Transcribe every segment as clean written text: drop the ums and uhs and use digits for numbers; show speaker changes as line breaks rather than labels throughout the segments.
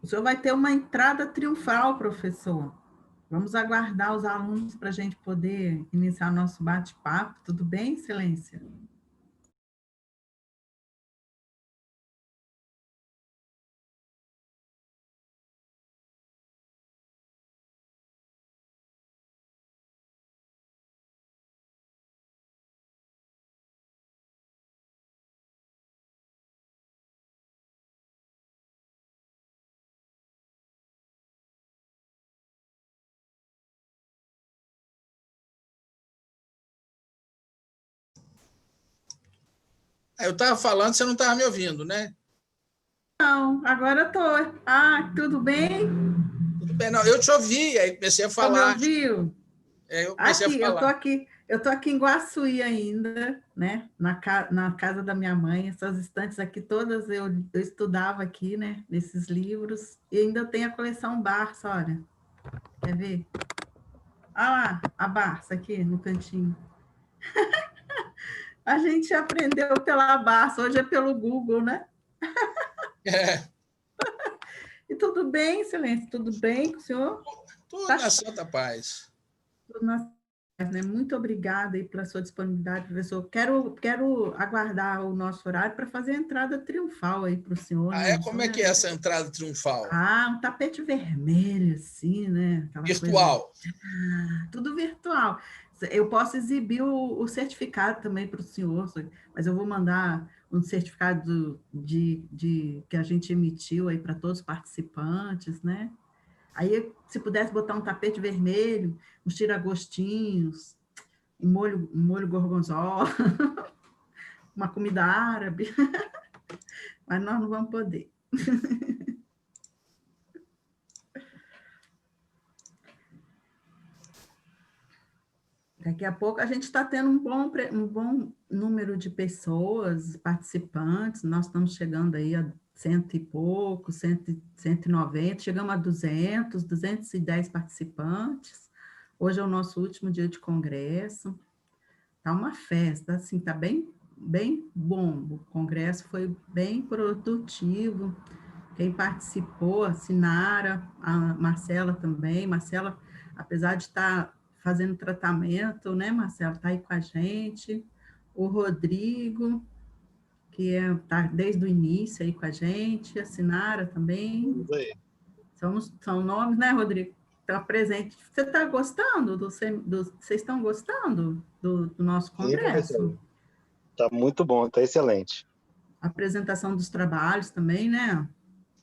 O senhor vai ter uma entrada triunfal, professor. Vamos aguardar os alunos para a gente poder iniciar nosso bate-papo. Tudo bem, Excelência?
Eu estava falando, você não estava me ouvindo, né?
Não, agora estou. Ah, tudo bem?
Tudo bem, não, eu te ouvi, aí comecei a
Só me
falar.
ouviu?
Eu comecei a
Aqui,
falar.
eu estou aqui em Guaçuí ainda, né? Na casa da minha mãe. Essas estantes aqui todas eu estudava aqui, né? Nesses livros. E ainda tenho a coleção Barça, olha. Quer ver? Olha lá, a Barça aqui no cantinho. A gente aprendeu pela Barça, hoje é pelo Google, né?
É,
E tudo bem, Silêncio? Tudo bem com o senhor?
tudo
Tá
na santa paz.
tudo na paz, né? Muito obrigada aí pela sua disponibilidade, professor. Quero aguardar o nosso horário para fazer a entrada triunfal aí para o senhor,
Ah,
né?
é?
O
Como
senhor
é que é
é...
essa entrada triunfal?
Ah, um tapete vermelho, assim, né? Aquela coisa...
Virtual.
Tudo virtual. Eu posso exibir o certificado também para o senhor, mas eu vou mandar um certificado que a gente emitiu aí para todos os participantes, né? Aí, se pudesse botar um tapete vermelho, uns tiragostinhos, um molho gorgonzola, uma comida árabe, mas nós não vamos poder. Daqui a pouco a gente está tendo um bom número de pessoas, participantes, nós estamos chegando aí a cento e pouco, 190, chegamos a 210 participantes. Hoje é o nosso último dia de congresso. Tá uma festa, assim, tá bem bom. O congresso foi bem produtivo. Quem participou, a Sinara, a Marcela também. Marcela, apesar de estar fazendo tratamento, né, Marcela, está aí com a gente. O Rodrigo, que está desde o início aí com a gente. A Sinara também. São nomes, né, Rodrigo? Está presente. Você está gostando vocês estão gostando do nosso
Sim, professor.
congresso?
Tá muito bom, tá excelente.
A apresentação dos trabalhos também, né?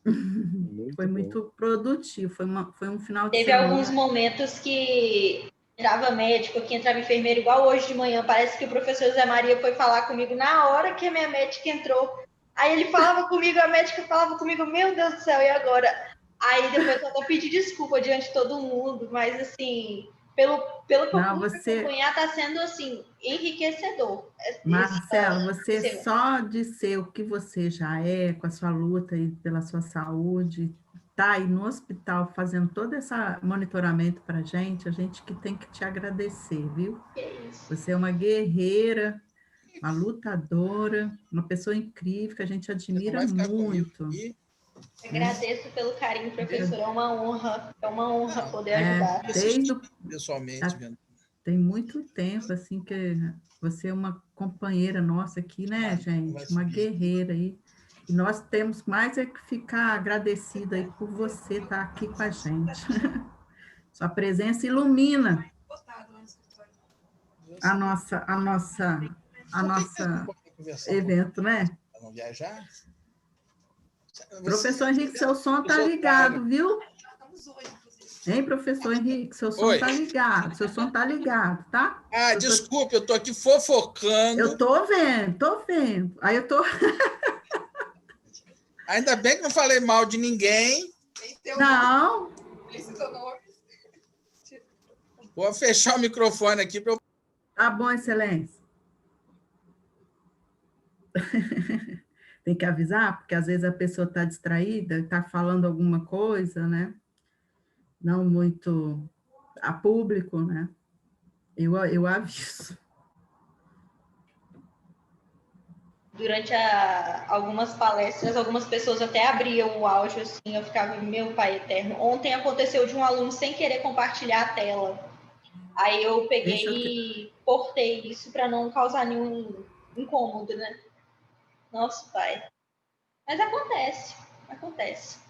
Foi
Muito bom.
muito produtivo, foi um final de
Teve alguns
semana.
momentos que entrava médico, que entrava enfermeiro, igual hoje de manhã. Parece que o professor Zé Maria foi falar comigo na hora que a minha médica entrou. Aí ele falava comigo, a médica falava comigo, meu Deus do céu, e agora? Aí depois eu até pedi desculpa diante de todo mundo, mas assim, pelo que eu
Não,
pude acompanhar, está sendo assim, enriquecedor.
Marcelo, você
Esse
só de ser o que você já é, com a sua luta aí pela sua saúde, tá aí no hospital fazendo todo esse monitoramento para a gente que tem que te agradecer, viu? Você é uma guerreira, uma lutadora, uma pessoa incrível que a gente
Você não
admira
vai ficar comigo
muito.
aqui?
Agradeço pelo carinho, professor. É uma honra
Não,
poder
É,
ajudar.
desde
assistir pessoalmente, vendo.
tem muito tempo, assim, que você é uma companheira nossa aqui, né,
Não vai
gente? Uma
subir.
guerreira aí. E nós temos mais é que ficar agradecida aí por você estar aqui com a gente. Sua presença ilumina a nossa, a nossa, a
Por que você não
nossa
pode conversar um pouquinho
evento, né?
para não viajar?
Professor Henrique, seu som
Os
tá
otários.
ligado, viu? Hein, professor Henrique, seu som
Oi.
tá ligado, seu som tá ligado, tá?
Ah,
Professor,
desculpe, eu estou aqui
eu
fofocando.
tô vendo, tô vendo. Aí eu tô.
Ainda bem que não falei mal de ninguém.
Não,
Vou fechar o microfone aqui para eu.
tá bom, excelência. Tem que avisar, porque às vezes a pessoa está distraída, está falando alguma coisa, né? Não muito a público, né? Eu aviso.
durante algumas palestras, algumas pessoas até abriam o áudio, assim, eu ficava, meu pai eterno. Ontem aconteceu de um aluno sem querer compartilhar a tela. Aí eu peguei e cortei isso para não causar nenhum incômodo, né? Nossa, pai. Mas acontece.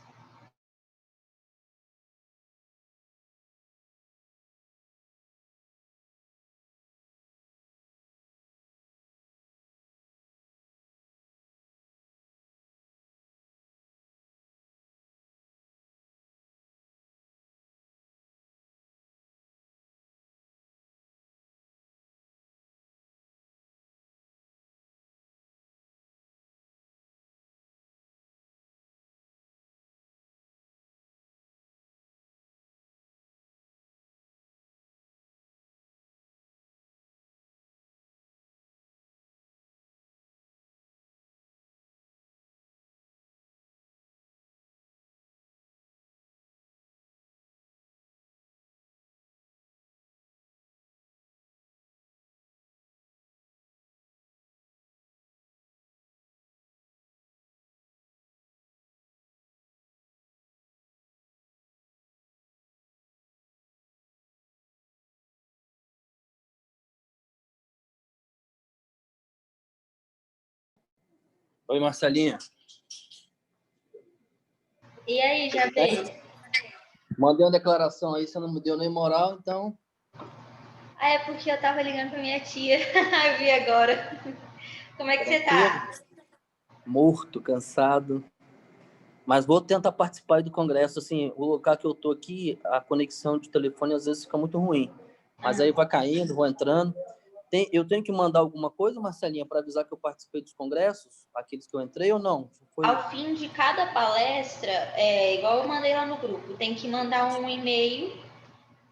Oi, Marcelinha.
E aí, já fez?
Mandei uma declaração aí, você não me deu nem moral, então...
Ah, é porque eu tava ligando pra minha tia. Eu vi agora. Como é que você tá?
Morto, cansado. Mas vou tentar participar do congresso. Assim, o local que eu tô aqui, a conexão de telefone às vezes fica muito ruim. Mas aí vai caindo, vou entrando. Eu tenho que mandar alguma coisa, Marcelinha, para avisar que eu participei dos congressos? Aqueles que eu entrei ou não?
Ao fim de cada palestra, igual eu mandei lá no grupo, tem que mandar um e-mail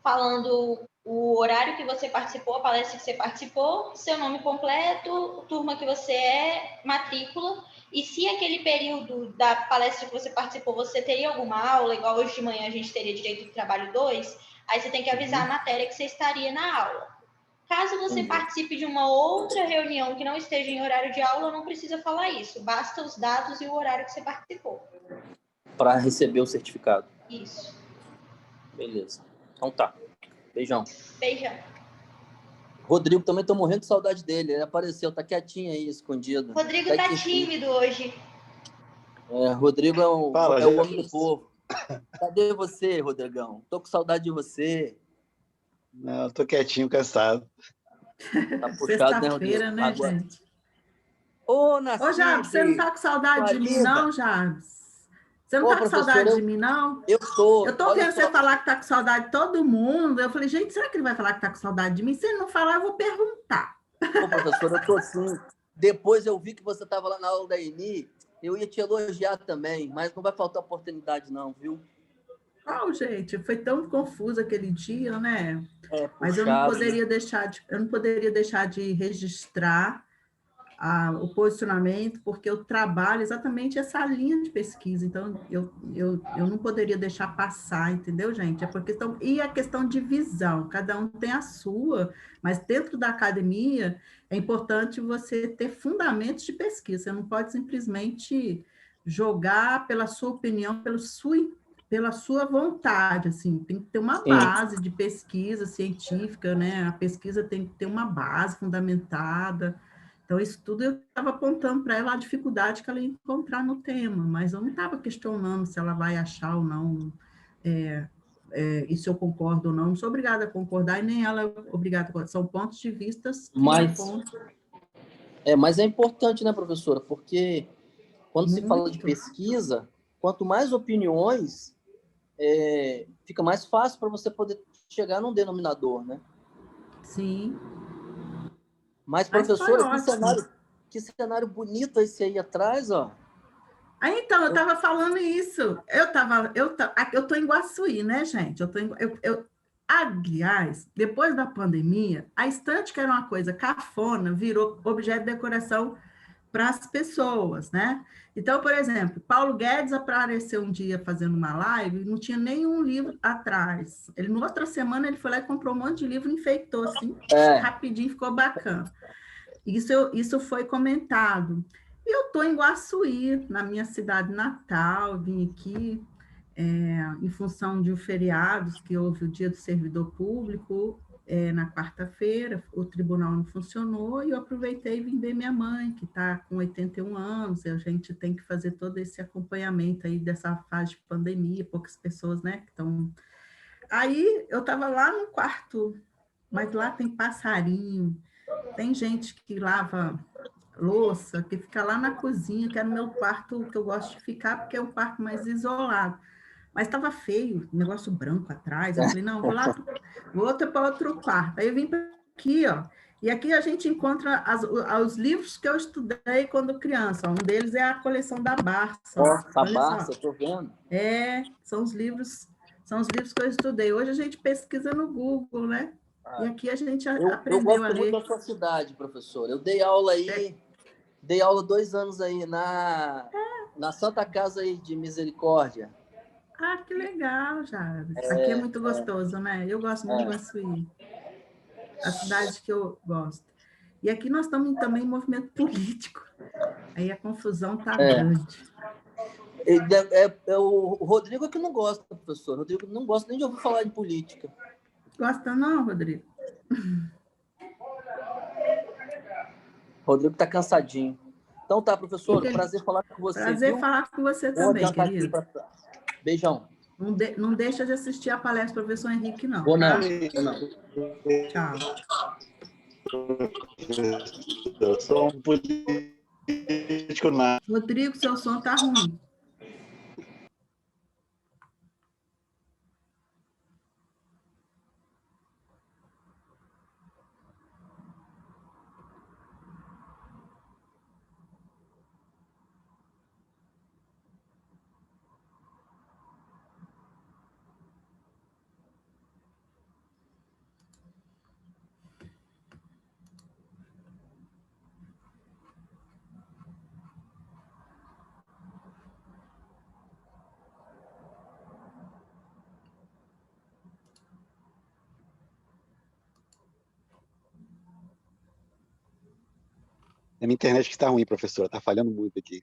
falando o horário que você participou, a palestra que você participou, seu nome completo, turma que você é, matrícula, e se aquele período da palestra que você participou, você teria alguma aula, igual hoje de manhã a gente teria direito do trabalho 2, aí você tem que avisar a matéria que você estaria na aula. Caso você participe de uma outra reunião que não esteja em horário de aula, não precisa falar isso. Basta os dados e o horário que você participou.
Para receber o certificado.
Isso.
Beleza. Então tá. Beijão.
Beijão.
Rodrigo, também tô morrendo de saudade dele. Ele apareceu, tá quietinho aí, escondido.
Rodrigo tá tímido hoje.
Rodrigo é o homem do povo. Cadê você, Rodrigão? Tô com saudade de você.
Não, tô quietinho, cansado.
Tá puxado, né, Rodrigo?
Sexta-feira, né, gente?
Ô, Nassib!
Ô, Jabs, você não tá com saudade de mim, não, Jabs? Você não tá com saudade de mim, não?
Eu tô.
Eu tô vendo você falar que tá com saudade de todo mundo. Eu falei, gente, será que ele vai falar que tá com saudade de mim? Se ele não falar, eu vou perguntar.
Ô, professora, eu tô sim. Depois eu vi que você tava lá na aula da Eni, eu ia te elogiar também, mas não vai faltar oportunidade não, viu?
Gente, foi tão confuso aquele dia, né? Mas eu
não
poderia deixar de registrar o posicionamento, porque eu trabalho exatamente essa linha de pesquisa, então eu não poderia deixar passar, entendeu, gente? E a questão de visão, cada um tem a sua, mas dentro da academia é importante você ter fundamentos de pesquisa, você não pode simplesmente jogar pela sua opinião, pela sua vontade, assim, tem que ter uma base de pesquisa científica, né? A pesquisa tem que ter uma base fundamentada. Então, isso tudo eu estava apontando para ela a dificuldade que ela ia encontrar no tema, mas eu não estava questionando se ela vai achar ou não, e se eu concordo ou não. Não sou obrigada a concordar e nem ela é obrigada a concordar. São pontos de vista que
mas é importante, né, professora? Porque quando se fala de pesquisa, quanto mais opiniões, fica mais fácil para você poder chegar num denominador, né?
Sim.
Mas, professora, que cenário bonito esse aí atrás, ó.
Então, eu estava falando isso. Eu estou em Guaçuí, né, gente? Aliás, depois da pandemia, a estante, que era uma coisa cafona, virou objeto de decoração para as pessoas, né? Então, por exemplo, Paulo Guedes apareceu um dia fazendo uma live e não tinha nenhum livro atrás. Na outra semana, ele foi lá e comprou um monte de livro, enfeitou assim, rapidinho, ficou bacana. Isso foi comentado. Eu estou em Guaçuí, na minha cidade natal, vim aqui em função de um feriado, que houve o Dia do Servidor Público, na quarta-feira, o tribunal não funcionou, e eu aproveitei e vim ver minha mãe, que está com 81 anos, e a gente tem que fazer todo esse acompanhamento aí dessa fase de pandemia, poucas pessoas, né, que estão... Aí eu estava lá no quarto, mas lá tem passarinho, tem gente que lava louça, que fica lá na cozinha, que é no meu quarto que eu gosto de ficar, porque é um quarto mais isolado. Mas estava feio, um negócio branco atrás. Eu falei, não, vou lá, vou para outro quarto. Aí eu vim para aqui, ó. E aqui a gente encontra os livros que eu estudei quando criança. Um deles é a coleção da Barça.
Nossa, a
Olha
Barça,
só.
eu tô vendo.
São os livros que eu estudei. Hoje a gente pesquisa no Google, né? E
Ah,
aqui a gente
eu
aprendeu a
gosto muito da
ler.
sua cidade, professor. Eu dei aula aí, dei aula 2 anos aí na Santa Casa aí de Misericórdia.
Ah, que legal, Jara. Aqui é muito gostoso, né? Eu gosto muito de
É.
Guaçuí, a cidade que eu gosto. E aqui nós estamos também em movimento político. Aí a confusão está
É.
grande.
O Rodrigo é que não gosta, professor. O Rodrigo não gosta nem de ouvir falar de política.
Gosta não, Rodrigo?
O Rodrigo tá cansadinho. Então tá,
Que
professor,
que ele...
prazer falar com você,
Prazer
viu?
falar com você
Vou
também,
adiantar aqui
querido.
para beijão.
Não deixa de assistir a palestra do professor Henrique, não,
Vou não.
tá?
Vou não.
Tchau.
Eu sou um político na...
Rodrigo, seu som tá ruim.
É minha internet que está ruim, professora. Está falhando muito aqui.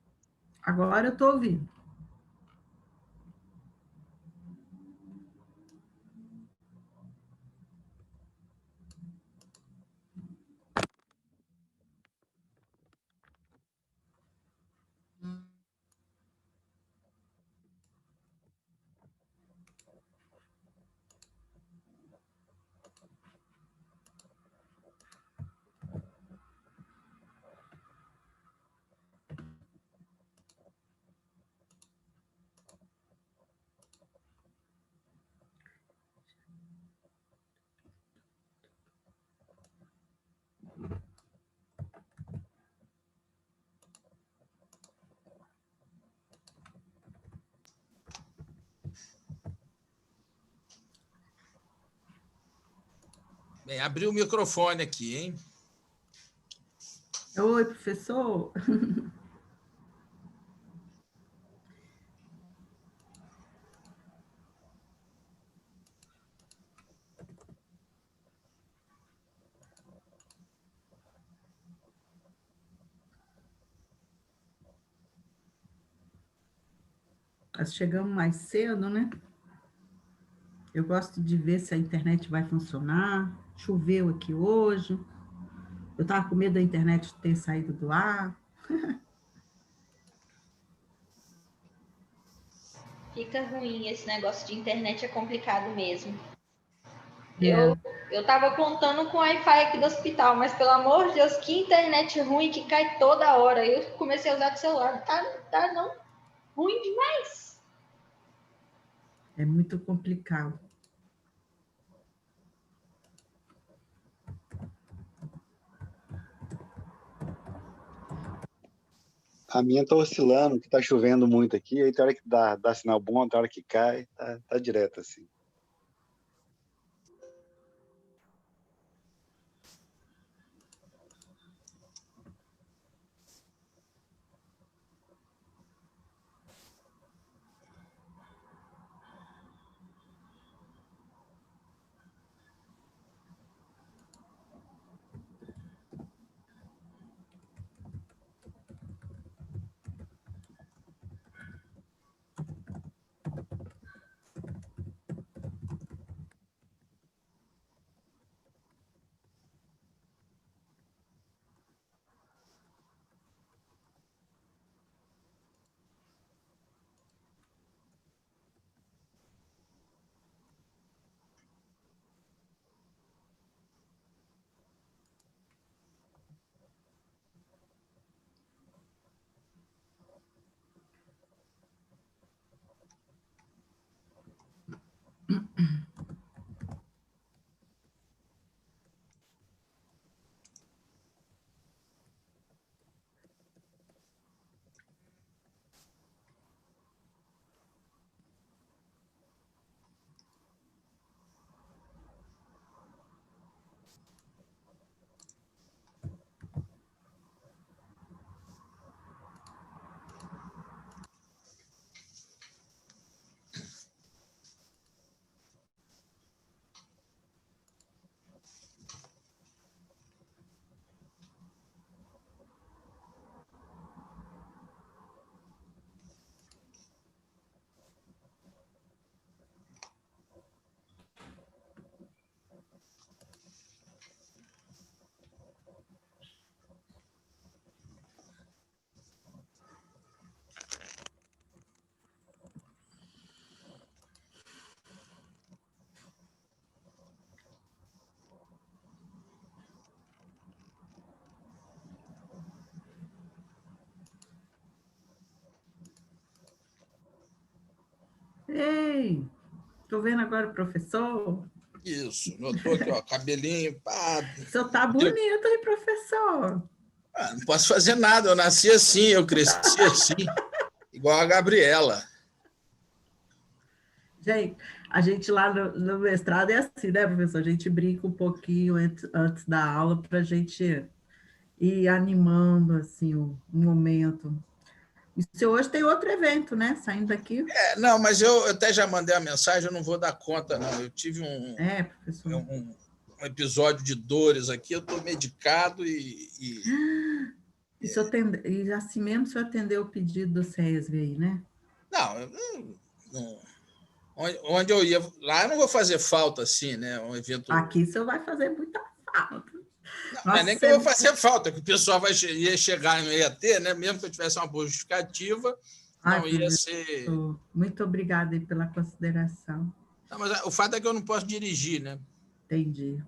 Agora eu estou ouvindo.
Bem, abri o microfone aqui, hein?
Oi, professor. Nós chegamos mais cedo, né? Eu gosto de ver se a internet vai funcionar. Choveu aqui hoje. Eu estava com medo da internet ter saído do ar.
Fica ruim, esse negócio de internet é complicado mesmo.
É,
Eu tava contando com o Wi-Fi aqui do hospital, mas pelo amor de Deus, que internet ruim que cai toda hora. Eu comecei a usar o celular. Tá não. Ruim demais.
é muito complicado.
A minha está oscilando, que está chovendo muito aqui. Aí tem hora que dá sinal bom, tem hora que cai. Tá direto assim.
Ei, estou vendo agora o professor.
Isso, notou aqui, ó, cabelinho, pá.
O senhor está bonito, hein, professor?
Ah, não posso fazer nada, eu nasci assim, eu cresci assim, igual a Gabriela.
Gente, a gente lá no mestrado é assim, né, professor? A gente brinca um pouquinho antes da aula para a gente ir animando assim, o momento. E se hoje tem outro evento, né? Saindo daqui.
Não, mas eu até já mandei a mensagem, eu não vou dar conta, não. Eu tive
Professor.
um episódio de dores aqui, eu estou medicado
E assim mesmo o senhor atendeu o pedido do SESV aí, né?
Não, onde eu ia, lá eu não vou fazer falta assim, né? Um evento.
Aqui o senhor vai fazer muita falta.
Não é nem que eu vou fazer falta, que o pessoal ia chegar e não ia ter, né? Mesmo que eu tivesse uma boa justificativa, não ia ser.
Muito obrigada aí pela consideração.
Não, mas o fato é que eu não posso dirigir, né?
Entendi.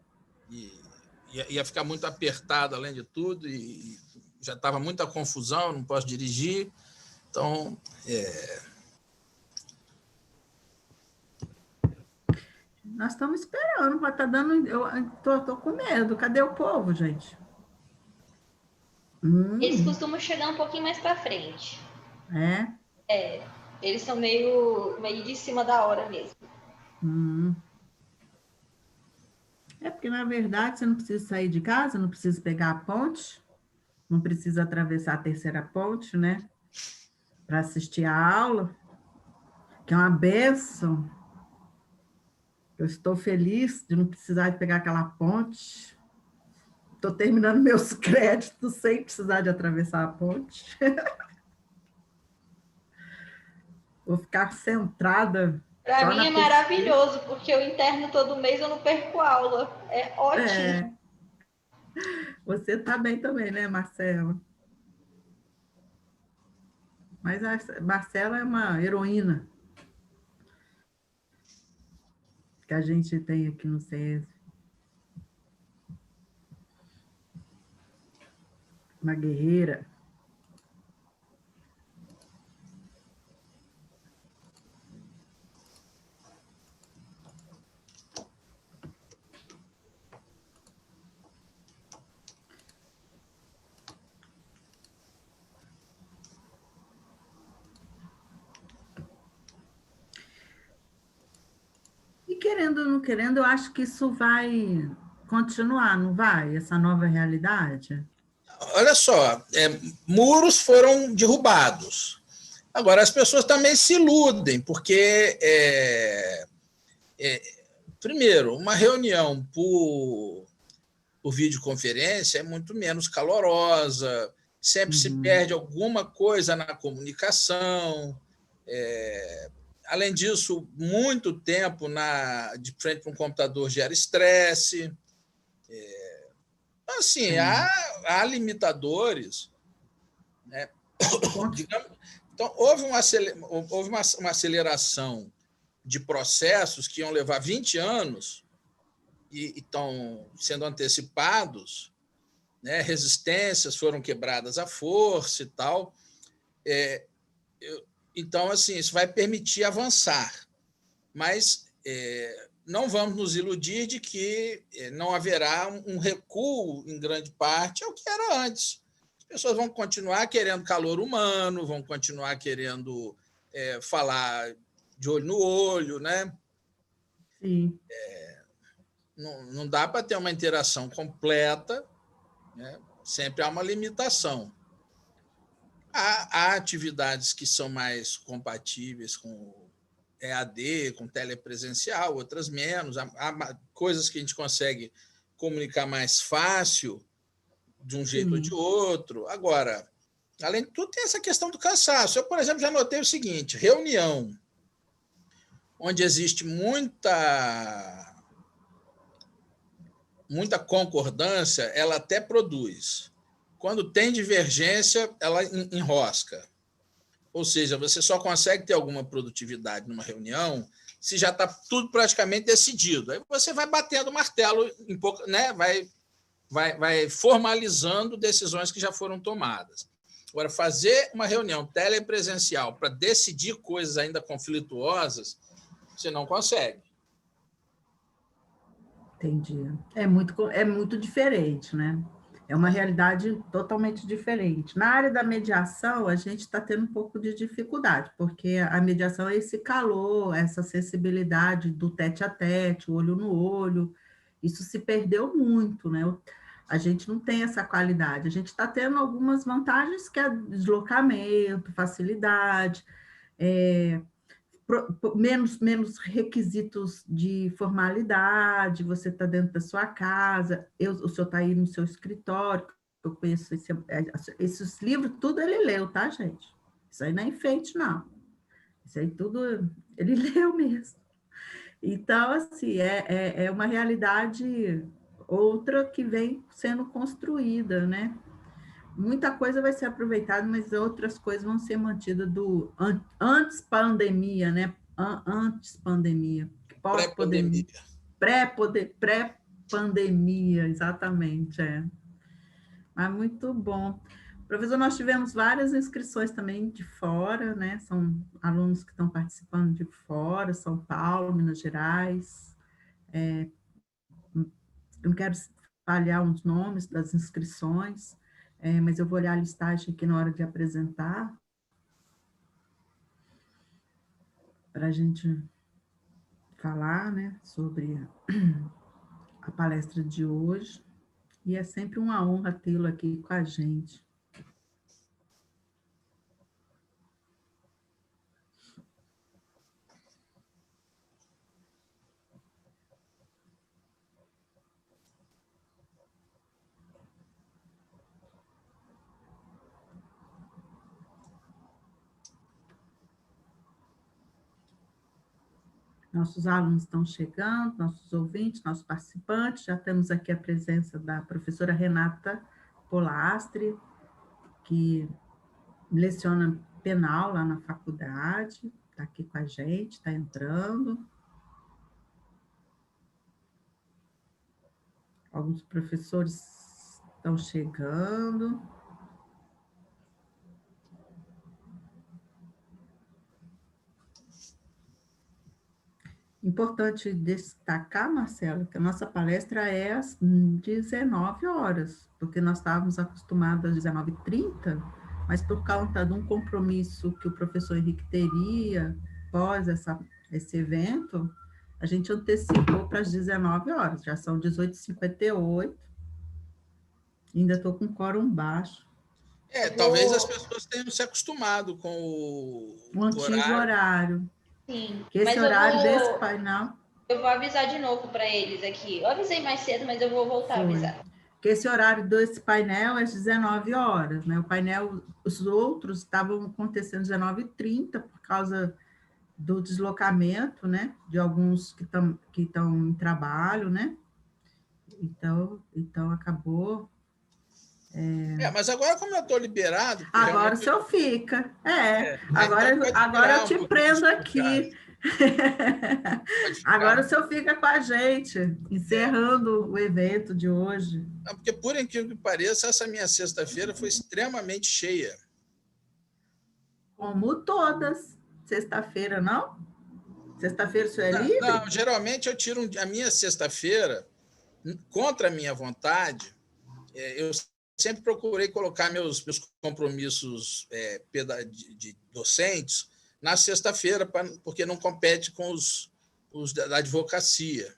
Ia ficar muito apertado, além de tudo, e já estava muita confusão, não posso dirigir. Então,
Nós estamos esperando, mas está dando. Eu estou com medo. Cadê o povo, gente?
Eles costumam chegar um pouquinho mais para frente. Eles são meio de cima da hora mesmo.
É porque, na verdade, você não precisa sair de casa, não precisa pegar a ponte, não precisa atravessar a terceira ponte, né? Para assistir a aula, que é uma bênção. Eu estou feliz de não precisar de pegar aquela ponte. Estou terminando meus créditos sem precisar de atravessar a ponte. Vou ficar centrada.
Para mim é maravilhoso, porque eu interno todo mês, eu não perco aula. É ótimo.
Você está bem também, né, Marcela? Mas a Marcela é uma heroína que a gente tem aqui no SESV. Uma guerreira. E querendo ou não querendo, eu acho que isso vai continuar, não vai? Essa nova realidade?
Olha só, muros foram derrubados. Agora, as pessoas também se iludem, porque, primeiro, uma reunião por videoconferência é muito menos calorosa, sempre se perde alguma coisa na comunicação. Além disso, muito tempo de frente para um computador gera estresse. Assim, há limitadores, né? Então, houve uma aceleração de processos que iam levar 20 anos e estão sendo antecipados, né? Resistências foram quebradas à força e tal. Então, assim, isso vai permitir avançar, mas não vamos nos iludir de que não haverá um recuo, em grande parte, ao que era antes. As pessoas vão continuar querendo calor humano, vão continuar querendo falar de olho no olho, né?
Sim.
Não dá para ter uma interação completa, né? Sempre há uma limitação. Há atividades que são mais compatíveis com EAD, com telepresencial, outras menos. Há coisas que a gente consegue comunicar mais fácil de um jeito ou de outro. Agora, além de tudo, tem essa questão do cansaço. Eu, por exemplo, já notei o seguinte: reunião onde existe muita concordância, ela até produz. Quando tem divergência, ela enrosca. Ou seja, você só consegue ter alguma produtividade numa reunião se já está tudo praticamente decidido. Aí você vai batendo o martelo, né? vai formalizando decisões que já foram tomadas. Agora, fazer uma reunião telepresencial para decidir coisas ainda conflituosas, você não consegue.
Entendi. É muito diferente, né? É uma realidade totalmente diferente. Na área da mediação, a gente está tendo um pouco de dificuldade, porque a mediação é esse calor, essa sensibilidade do tete a tete, olho no olho. Isso se perdeu muito, né? A gente não tem essa qualidade. A gente está tendo algumas vantagens, que é deslocamento, facilidade, menos requisitos de formalidade, você está dentro da sua casa, o senhor está aí no seu escritório, eu conheço esses livros, tudo ele leu, tá, gente? Isso aí não é enfeite, não. Isso aí tudo ele leu mesmo. Então, assim, é uma realidade outra que vem sendo construída, né? Muita coisa vai ser aproveitada, mas outras coisas vão ser mantidas antes pandemia, né? Antes pandemia, pós-pandemia, pré-pandemia, exatamente, Mas muito bom. Professor, nós tivemos várias inscrições também de fora, né? São alunos que estão participando de fora, São Paulo, Minas Gerais. Eu não quero falhar os nomes das inscrições, mas eu vou olhar a listagem aqui na hora de apresentar, para a gente falar, né, sobre a palestra de hoje, e é sempre uma honra tê-lo aqui com a gente. Nossos alunos estão chegando, nossos ouvintes, nossos participantes. Já temos aqui a presença da professora Renata Polastri, que leciona penal lá na faculdade, está aqui com a gente, está entrando. Alguns professores estão chegando. Importante destacar, Marcelo, que a nossa palestra é às 19 horas, porque nós estávamos acostumados às 19h30, mas por conta de um compromisso que o professor Henrique teria após esse evento, a gente antecipou para as 19 horas, já são 18h58, ainda estou com quórum baixo.
Talvez as pessoas tenham se acostumado com
o antigo horário.
Sim,
Que esse horário desse painel...
Eu vou avisar de novo para eles aqui. Eu avisei mais cedo, mas eu vou voltar a avisar.
Que esse horário desse painel é às 19 horas, né? O painel, os outros estavam acontecendo às 19h30 por causa do deslocamento, né? De alguns que estão em trabalho, né? Então acabou...
mas agora, como eu estou liberado...
Agora o senhor fica. Agora eu te prendo aqui. Agora o senhor fica com a gente, encerrando o evento de hoje.
Não, porque, por incrível que pareça, essa minha sexta-feira foi extremamente cheia.
Como todas. Sexta-feira, não? Sexta-feira o senhor é livre?
Não, geralmente eu tiro a minha sexta-feira, contra a minha vontade, eu sempre procurei colocar meus compromissos de docentes na sexta-feira, porque não compete com os da advocacia.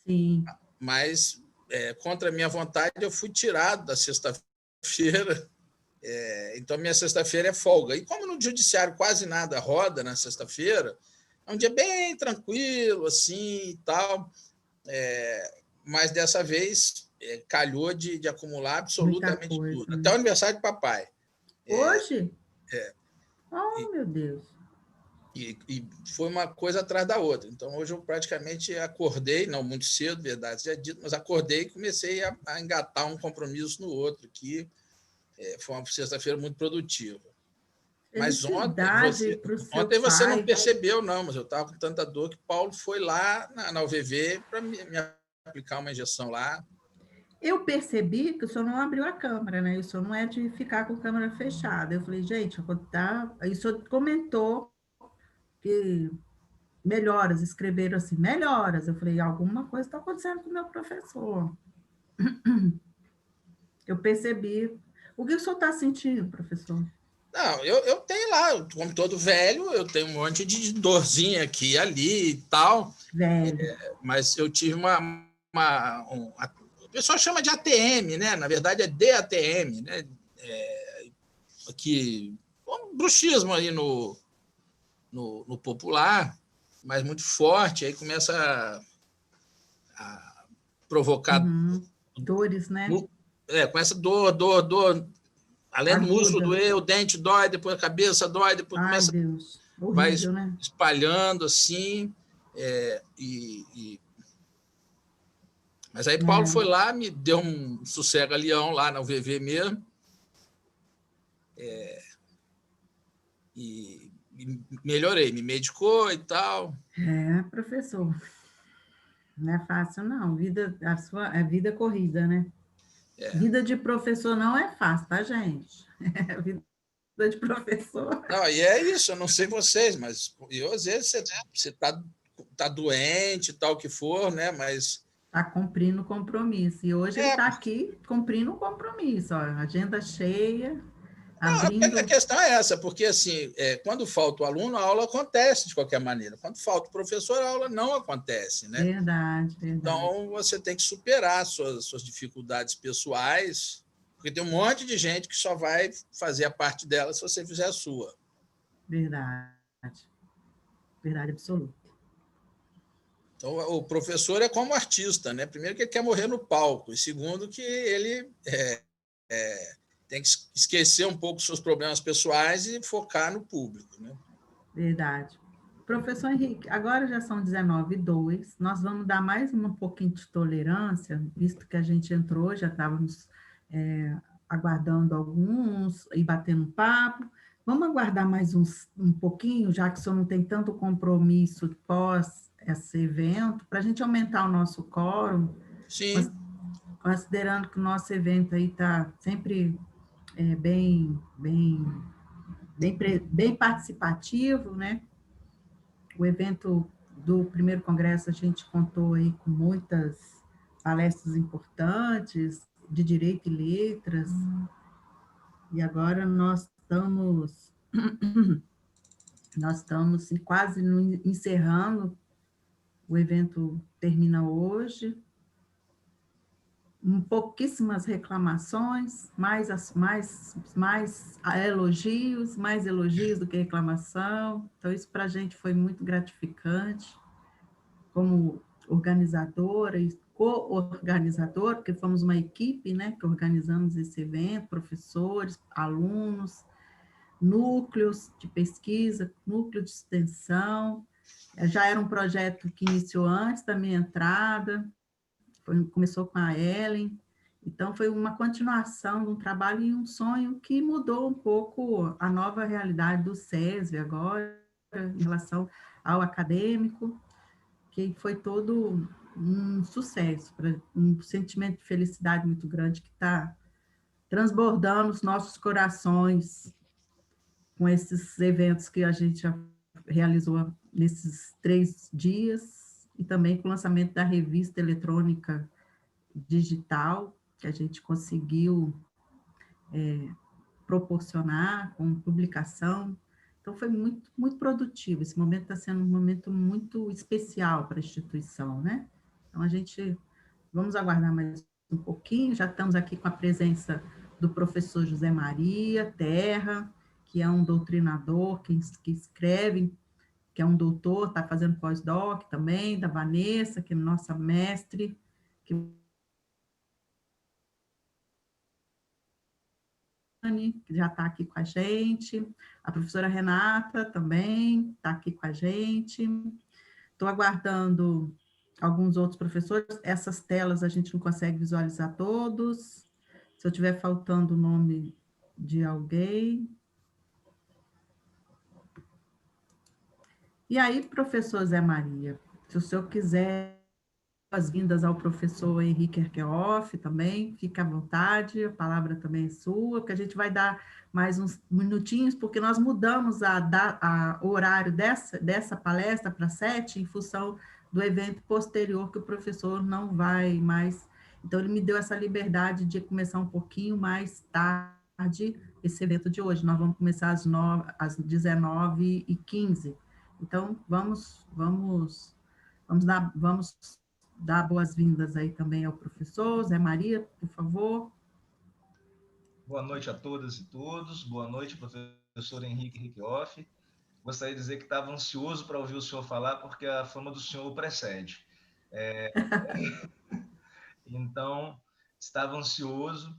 Sim.
Mas, contra a minha vontade, eu fui tirado da sexta-feira. Então, minha sexta-feira é folga. E como no judiciário quase nada roda na sexta-feira, é um dia bem tranquilo, assim, e tal. Mas, dessa vez, calhou de acumular absolutamente tudo.
Né?
Até o aniversário de papai.
Hoje? Oh, meu Deus.
E foi uma coisa atrás da outra. Então, hoje eu praticamente acordei, não muito cedo, verdade seja dito, mas acordei e comecei a engatar um compromisso no outro, que foi uma sexta-feira muito produtiva. Mas ontem você não percebeu, não, mas eu estava com tanta dor que Paulo foi lá na UVV para me aplicar uma injeção lá.
Eu percebi que o senhor não abriu a câmera, né? O senhor não é de ficar com a câmera fechada. Eu falei, gente, eu vou dar... Aí o senhor comentou que melhoras, escreveram assim, melhoras. Eu falei, alguma coisa está acontecendo com o meu professor. Eu percebi. O que o senhor está sentindo, professor?
Não, eu tenho lá, como todo velho, eu tenho um monte de dorzinha aqui e ali e tal,
Velho.
mas eu tive o pessoal chama de ATM, né? Na verdade é DATM, né? Aqui, um bruxismo aí no popular, mas muito forte, aí começa a provocar.
Uhum. Dores, né?
Começa dor. Além do músculo
Aguda.
doer, o dente dói, depois a cabeça dói, depois
Ai,
começa,
Deus.
vai
Horrível, né?
espalhando assim. Mas aí Paulo foi lá, me deu um sossega-leão lá na UVV mesmo. E melhorei, me medicou e tal.
Professor. Não é fácil, não. É vida corrida, né? Vida de professor não é fácil, tá, gente? Vida de professor.
Não, e é isso, eu não sei vocês, mas eu, às vezes você tá doente, tal, o que for, né? Mas.
Está cumprindo o compromisso. E hoje ele está aqui cumprindo o compromisso. Ó, agenda cheia,
Não, a
abrindo.
questão é essa, porque assim, quando falta o aluno, a aula acontece de qualquer maneira. Quando falta o professor, a aula não acontece, né?
Verdade, verdade.
Então, você tem que superar suas dificuldades pessoais, porque tem um monte de gente que só vai fazer a parte dela se você fizer a sua.
Verdade. Verdade absoluta.
Então, o professor é como artista, né? Primeiro que ele quer morrer no palco, e segundo que ele tem que esquecer um pouco os seus problemas pessoais e focar no público, né?
Verdade. Professor Henrique, agora já são 19h02, nós vamos dar mais um pouquinho de tolerância, visto que a gente entrou, já estávamos aguardando alguns e batendo um papo. Vamos aguardar mais um pouquinho, já que o senhor não tem tanto compromisso pós esse evento, para a gente aumentar o nosso quórum.
Sim.
Considerando que o nosso evento aí está sempre bem participativo, né? O evento do primeiro congresso a gente contou aí com muitas palestras importantes de direito e letras, e agora nós estamos quase encerrando, o evento termina hoje, pouquíssimas reclamações, mais elogios do que reclamação. Então, isso para a gente foi muito gratificante, como organizadora e co-organizadora, porque fomos uma equipe, né, que organizamos esse evento, professores, alunos, núcleos de pesquisa, núcleo de extensão. Já era um projeto que iniciou antes da minha entrada, começou com a Ellen, então foi uma continuação de um trabalho e um sonho que mudou um pouco a nova realidade do SESV agora, em relação ao acadêmico, que foi todo um sucesso, um sentimento de felicidade muito grande que está transbordando os nossos corações com esses eventos que a gente já realizou nesses 3 dias, e também com o lançamento da revista eletrônica digital, que a gente conseguiu proporcionar com publicação. Então, foi muito, muito produtivo. Esse momento está sendo um momento muito especial para a instituição, né? Então, vamos aguardar mais um pouquinho, já estamos aqui com a presença do professor José Maria Terra, que é um doutrinador, que escreve, que é um doutor, está fazendo pós-doc também, da Vanessa, que é nossa mestre, que já está aqui com a gente, a professora Renata também está aqui com a gente. Estou aguardando alguns outros professores, essas telas a gente não consegue visualizar todos, se eu estiver faltando o nome de alguém. E aí, professor Zé Maria, se o senhor quiser boas-vindas ao professor Henrique Herkehoff também, fique à vontade, a palavra também é sua, porque a gente vai dar mais uns minutinhos, porque nós mudamos o horário dessa palestra para 7, em função do evento posterior, que o professor não vai mais, então ele me deu essa liberdade de começar um pouquinho mais tarde esse evento de hoje. Nós vamos começar às 19h15. Então, vamos dar boas-vindas aí também ao professor Zé Maria, por favor.
Boa noite a todas e todos. Boa noite, professor Henrique Herkehoff. Gostaria de dizer que estava ansioso para ouvir o senhor falar, porque a fama do senhor o precede. Então, estava ansioso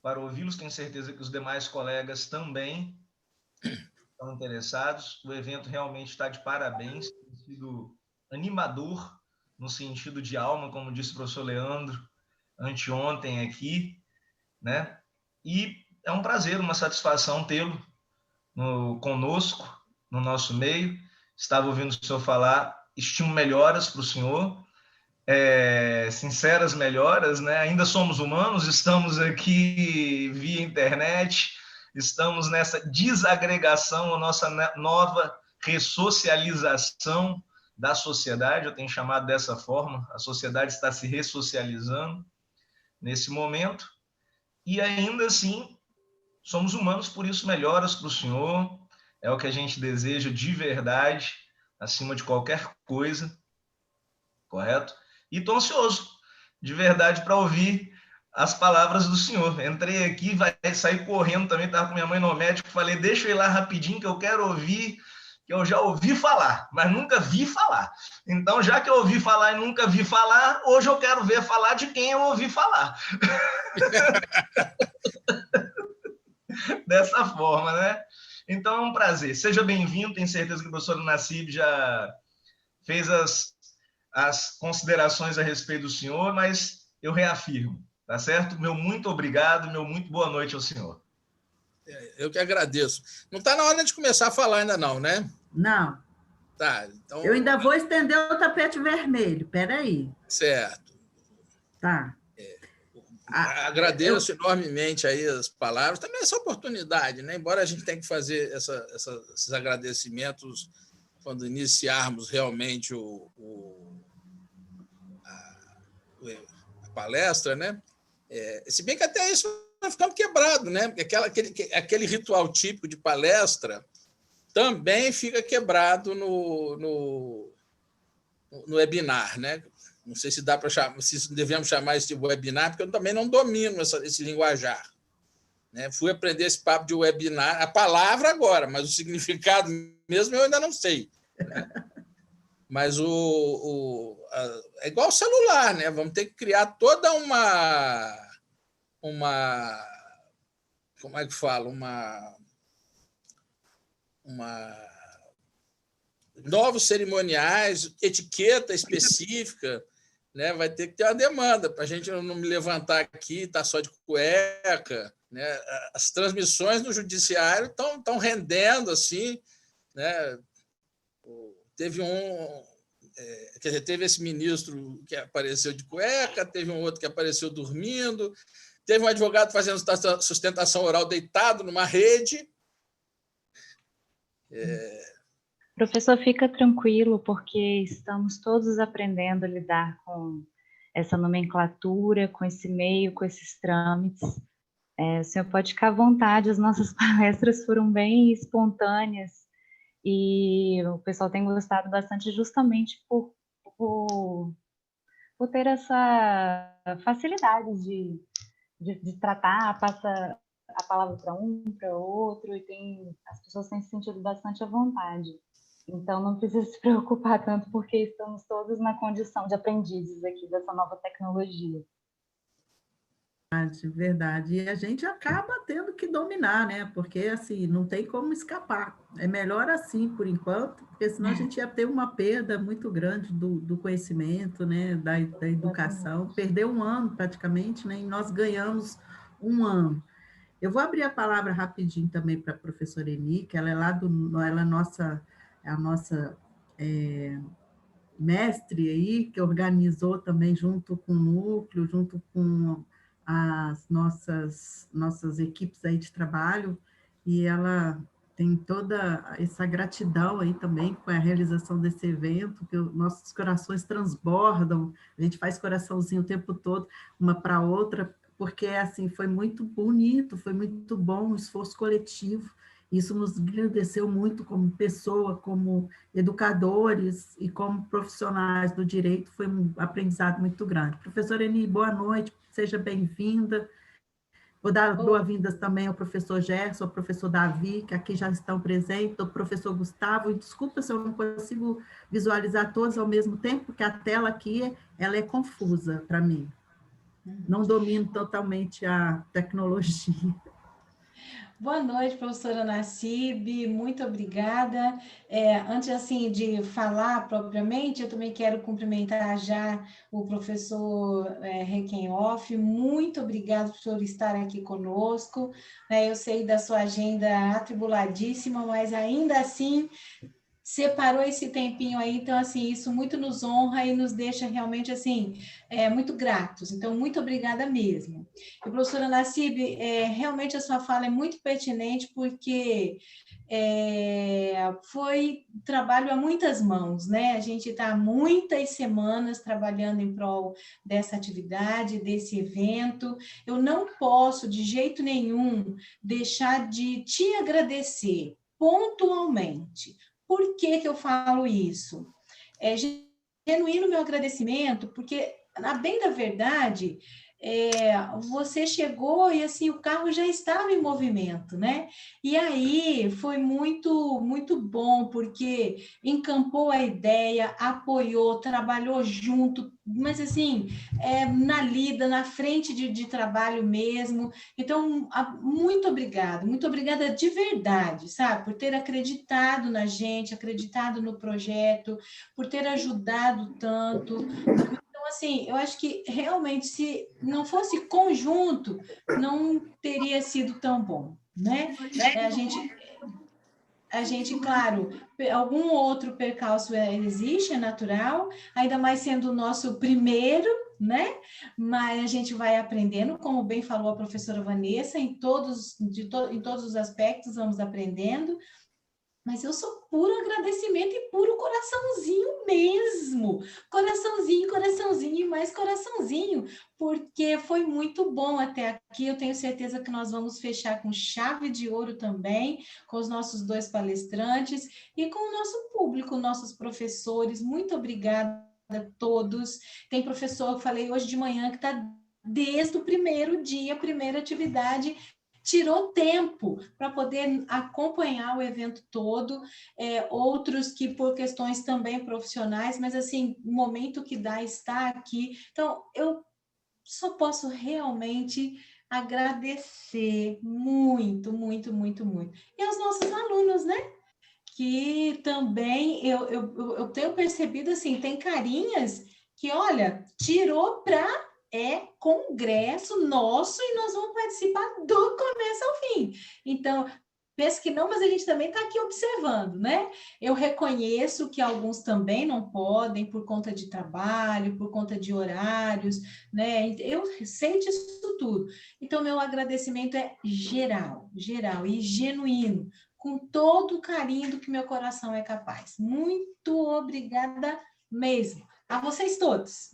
para ouvi-los. Tenho certeza que os demais colegas também estão interessados. O evento realmente está de parabéns. Tem sido animador, no sentido de alma, como disse o professor Leandro anteontem aqui, né? E é um prazer, uma satisfação tê-lo conosco, no nosso meio. Estava ouvindo o senhor falar, estimo melhoras para o senhor, sinceras melhoras, né? Ainda somos humanos, estamos aqui via internet, estamos nessa desagregação, a nossa nova ressocialização da sociedade, eu tenho chamado dessa forma, a sociedade está se ressocializando nesse momento, e ainda assim, somos humanos, por isso melhoras para o senhor, é o que a gente deseja de verdade, acima de qualquer coisa, correto? E estou ansioso, de verdade, para ouvir as palavras do senhor. Entrei aqui, vai sair correndo também, estava com minha mãe no médico, falei, deixa eu ir lá rapidinho, que eu quero ouvir, que eu já ouvi falar, mas nunca vi falar. Então, já que eu ouvi falar e nunca vi falar, hoje eu quero ver falar de quem eu ouvi falar. Dessa forma, né? Então, é um prazer. Seja bem-vindo, tenho certeza que o professor Nassib já fez as considerações a respeito do senhor, mas eu reafirmo, tá certo? Meu muito obrigado, meu muito boa noite ao senhor.
Eu que agradeço. Não está na hora de começar a falar ainda não, né?
Não.
Tá, então...
Eu ainda vou estender o tapete vermelho, peraí.
Certo.
Tá.
Agradeço enormemente aí as palavras, também essa oportunidade, né? Embora a gente tenha que fazer esses agradecimentos quando iniciarmos realmente a palestra, né? Se bem que até isso vai ficando quebrado, né? Porque aquele ritual típico de palestra também fica quebrado no webinar, né? Não sei se dá para chamar, se devemos chamar isso de webinar, porque eu também não domino esse linguajar, né? Fui aprender esse papo de webinar, a palavra agora, mas o significado mesmo eu ainda não sei, né? Mas é igual o celular, né? Vamos ter que criar toda uma como é que fala? Novos cerimoniais, etiqueta específica, né? Vai ter que ter uma demanda para a gente não me levantar aqui, tá só de cueca, né? As transmissões no judiciário estão rendendo assim, né? Teve teve esse ministro que apareceu de cueca, teve um outro que apareceu dormindo, teve um advogado fazendo sustentação oral deitado numa rede.
Professor, fica tranquilo, porque estamos todos aprendendo a lidar com essa nomenclatura, com esse meio, com esses trâmites. O senhor pode ficar à vontade, as nossas palestras foram bem espontâneas e o pessoal tem gostado bastante justamente por ter essa facilidade de tratar, passa a palavra para um, para outro, e as pessoas têm se sentido bastante à vontade. Então, não precisa se preocupar tanto, porque estamos todos na condição de aprendizes aqui dessa nova tecnologia.
Verdade. E a gente acaba tendo que dominar, né? Porque, assim, não tem como escapar. É melhor assim, por enquanto, porque senão a gente ia ter uma perda muito grande do conhecimento, né? Da educação. Perdeu um ano, praticamente, né? E nós ganhamos um ano. Eu vou abrir a palavra rapidinho também para a professora Eni, que ela é lá ela é a nossa mestre aí, que organizou também junto com o núcleo, junto com as nossas equipes aí de trabalho, e ela tem toda essa gratidão aí também com a realização desse evento, que nossos corações transbordam, a gente faz coraçãozinho o tempo todo, uma para outra, porque assim, foi muito bonito, foi muito bom o esforço coletivo, isso nos engrandeceu muito como pessoa, como educadores e como profissionais do direito, foi um aprendizado muito grande. Professora Eni, boa noite, seja bem-vinda. Vou dar boas-vindas também ao professor Gerson, ao professor Davi, que aqui já estão presentes, ao professor Gustavo, e desculpa se eu não consigo visualizar todos ao mesmo tempo, porque a tela aqui ela é confusa para mim. Não domino totalmente a tecnologia.
Boa noite, professora Nassib, muito obrigada. Antes assim de falar propriamente, eu também quero cumprimentar já o professor Requenoff. Muito obrigado por estar aqui conosco. Eu sei da sua agenda atribuladíssima, mas ainda assim separou esse tempinho aí, então, assim, isso muito nos honra e nos deixa realmente, assim, muito gratos. Então, muito obrigada mesmo. E, professora Nassib, realmente a sua fala é muito pertinente, porque foi trabalho a muitas mãos, né? A gente está muitas semanas trabalhando em prol dessa atividade, desse evento. Eu não posso, de jeito nenhum, deixar de te agradecer pontualmente. Por que eu falo isso? É genuíno meu agradecimento, porque, na bem da verdade, você chegou e assim o carro já estava em movimento, né? E aí foi muito, muito bom, porque encampou a ideia, apoiou, trabalhou junto, mas assim, na lida, na frente de trabalho mesmo. Então, muito obrigada de verdade, sabe? Por ter acreditado na gente, acreditado no projeto, por ter ajudado tanto. Então, assim, eu acho que realmente, se não fosse conjunto, não teria sido tão bom, né? A gente, claro, algum outro percalço existe, é natural, ainda mais sendo o nosso primeiro, né? Mas a gente vai aprendendo, como bem falou a professora Vanessa, em todos os aspectos vamos aprendendo. Mas eu sou puro agradecimento e puro coraçãozinho mesmo. Coraçãozinho e mais coraçãozinho. Porque foi muito bom até aqui. Eu tenho certeza que nós vamos fechar com chave de ouro também, com os nossos 2 palestrantes e com o nosso público, nossos professores. Muito obrigada a todos. Tem professor, eu falei hoje de manhã, que está desde o primeiro dia, primeira atividade, tirou tempo para poder acompanhar o evento todo, outros que por questões também profissionais, mas assim, o momento que dá está aqui. Então, eu só posso realmente agradecer muito. E aos nossos alunos, né? Que também eu tenho percebido assim, tem carinhas que, olha, tirou para congresso nosso e nós vamos participar do começo ao fim. Então, penso que não, mas a gente também está aqui observando, né? Eu reconheço que alguns também não podem por conta de trabalho, por conta de horários, né? Eu sei disso tudo. Então, meu agradecimento é geral e genuíno, com todo o carinho do que meu coração é capaz. Muito obrigada mesmo. A vocês todos,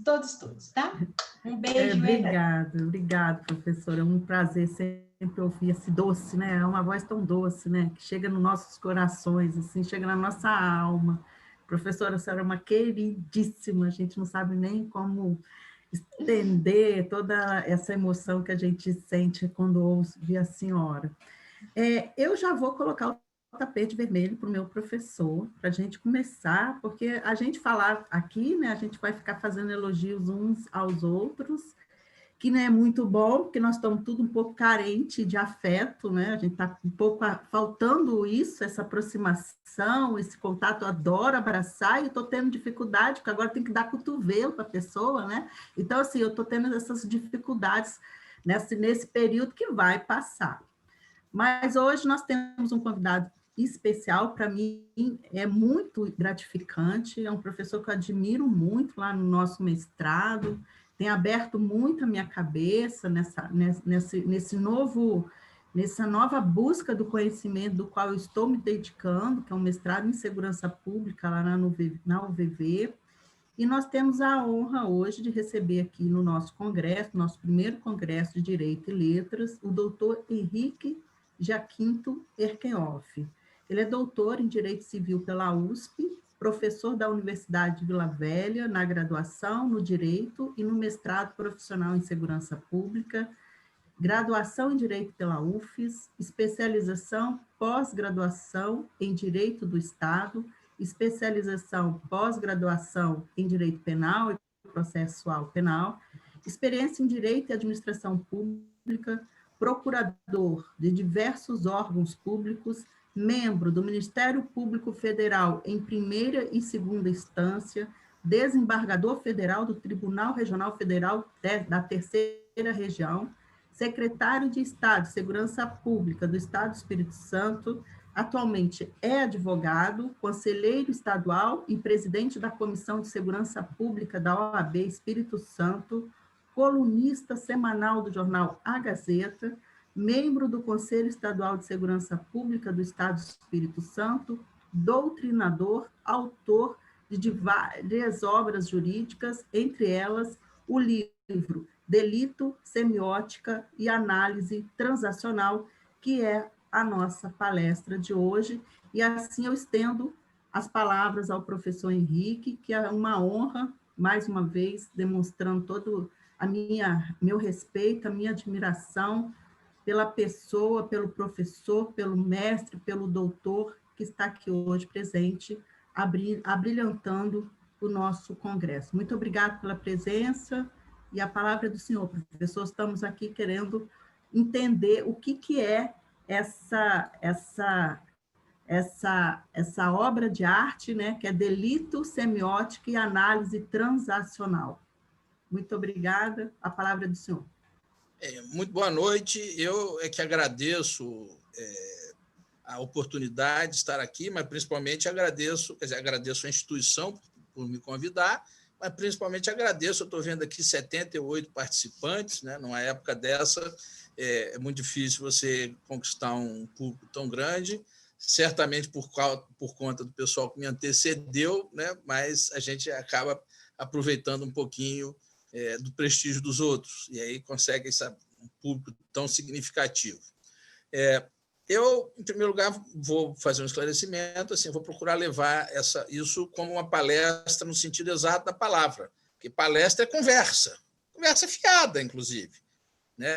tá? Um beijo.
Obrigada, professora. É um prazer sempre ouvir esse doce, né? É uma voz tão doce, né? Que chega nos nossos corações, assim, chega na nossa alma. Professora, a senhora é uma queridíssima, a gente não sabe nem como estender toda essa emoção que a gente sente quando ouve a senhora. Eu já vou colocar o tapete vermelho para o meu professor, para a gente começar, porque a gente falar aqui, né, a gente vai ficar fazendo elogios uns aos outros, que não é muito bom, porque nós estamos tudo um pouco carente de afeto, né, a gente está um pouco faltando isso, essa aproximação, esse contato, eu adoro abraçar, e estou tendo dificuldade, porque agora tem que dar cotovelo para a pessoa, né, então, assim, eu estou tendo essas dificuldades nesse período que vai passar. Mas hoje nós temos um convidado especial, para mim é muito gratificante, é um professor que eu admiro muito lá no nosso mestrado, tem aberto muito a minha cabeça nessa nova busca do conhecimento do qual eu estou me dedicando, que é um mestrado em segurança pública lá na UVV, e nós temos a honra hoje de receber aqui no nosso congresso, nosso primeiro congresso de Direito e Letras, o doutor Henrique Jaquinto Erkenhoff. Ele é doutor em Direito Civil pela USP, professor da Universidade de Vila Velha, na graduação no Direito e no mestrado profissional em Segurança Pública, graduação em Direito pela UFES, especialização pós-graduação em Direito do Estado, especialização pós-graduação em Direito Penal e Processual Penal, experiência em Direito e Administração Pública, procurador de diversos órgãos públicos, membro do Ministério Público Federal em primeira e segunda instância, desembargador federal do Tribunal Regional Federal da Terceira Região, secretário de Estado de Segurança Pública do Estado do Espírito Santo, atualmente é advogado, conselheiro estadual e presidente da Comissão de Segurança Pública da OAB Espírito Santo, colunista semanal do jornal A Gazeta, membro do Conselho Estadual de Segurança Pública do Estado do Espírito Santo, doutrinador, autor de várias obras jurídicas, entre elas o livro Delito, Semiótica e Análise Transacional, que é a nossa palestra de hoje, e assim eu estendo as palavras ao professor Henrique, que é uma honra, mais uma vez, demonstrando todo meu respeito, a minha admiração pela pessoa, pelo professor, pelo mestre, pelo doutor que está aqui hoje presente, abrilhantando o nosso congresso. Muito obrigada pela presença e a palavra é do senhor, professor. Estamos aqui querendo entender o que é essa obra de arte, né, que é Delito, Semiótica e Análise Transacional. Muito obrigada. A palavra é do senhor.
Muito boa noite. Eu é que agradeço a oportunidade de estar aqui, mas principalmente agradeço a instituição por me convidar, mas principalmente agradeço, eu estou vendo aqui 78 participantes, né? Numa época dessa, é muito difícil você conquistar um público tão grande, certamente por conta do pessoal que me antecedeu, né? Mas a gente acaba aproveitando um pouquinho do prestígio dos outros, e aí consegue um público tão significativo. Eu, em primeiro lugar, vou fazer um esclarecimento, assim, vou procurar levar isso como uma palestra no sentido exato da palavra, porque palestra é conversa fiada, inclusive, né?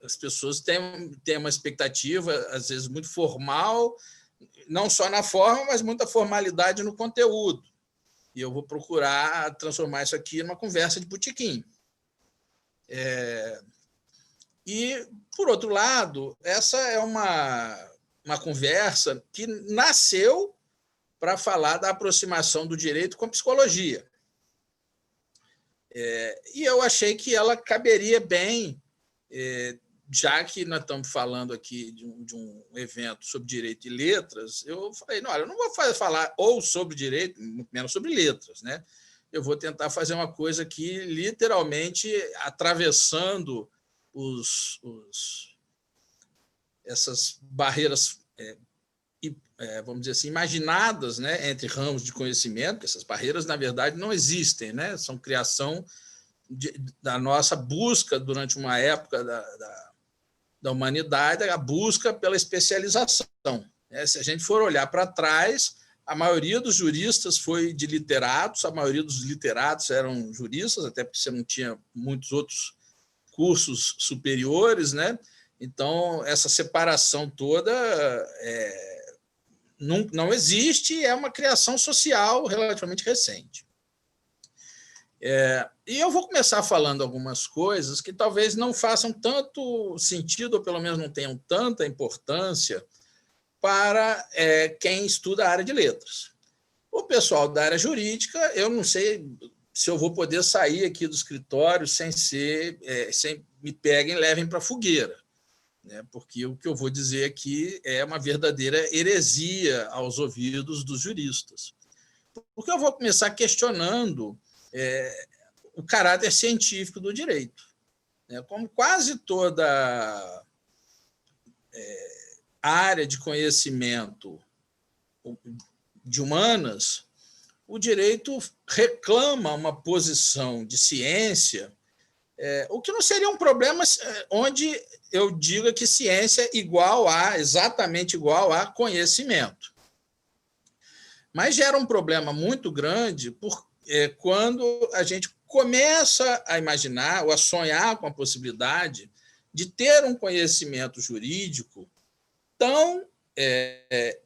As pessoas têm uma expectativa, às vezes, muito formal, não só na forma, mas muita formalidade no conteúdo. E eu vou procurar transformar isso aqui numa conversa de botequim. E, por outro lado, essa é uma conversa que nasceu para falar da aproximação do direito com a psicologia. E eu achei que ela caberia bem, já que nós estamos falando aqui de um evento sobre direito e letras, eu falei, não, olha, eu não vou falar ou sobre direito, muito menos sobre letras, né? Eu vou tentar fazer uma coisa aqui, literalmente, atravessando essas barreiras, vamos dizer assim, imaginadas, né, entre ramos de conhecimento, porque essas barreiras, na verdade, não existem, né? São criação da nossa busca durante uma época da humanidade, a busca pela especialização. Se a gente for olhar para trás, a maioria dos juristas foi de literatos, a maioria dos literatos eram juristas, até porque você não tinha muitos outros cursos superiores, né? Então, essa separação toda não existe, é uma criação social relativamente recente. E eu vou começar falando algumas coisas que talvez não façam tanto sentido, ou pelo menos não tenham tanta importância para quem estuda a área de letras. O pessoal da área jurídica, eu não sei se eu vou poder sair aqui do escritório sem me peguem e levem para a fogueira. né? Porque o que eu vou dizer aqui é uma verdadeira heresia aos ouvidos dos juristas. Porque eu vou começar questionando o caráter científico do direito, né? Como quase toda área de conhecimento de humanas, o direito reclama uma posição de ciência, o que não seria um problema onde eu diga que ciência é exatamente igual a conhecimento. Mas gera um problema muito grande quando a gente começa a imaginar ou a sonhar com a possibilidade de ter um conhecimento jurídico tão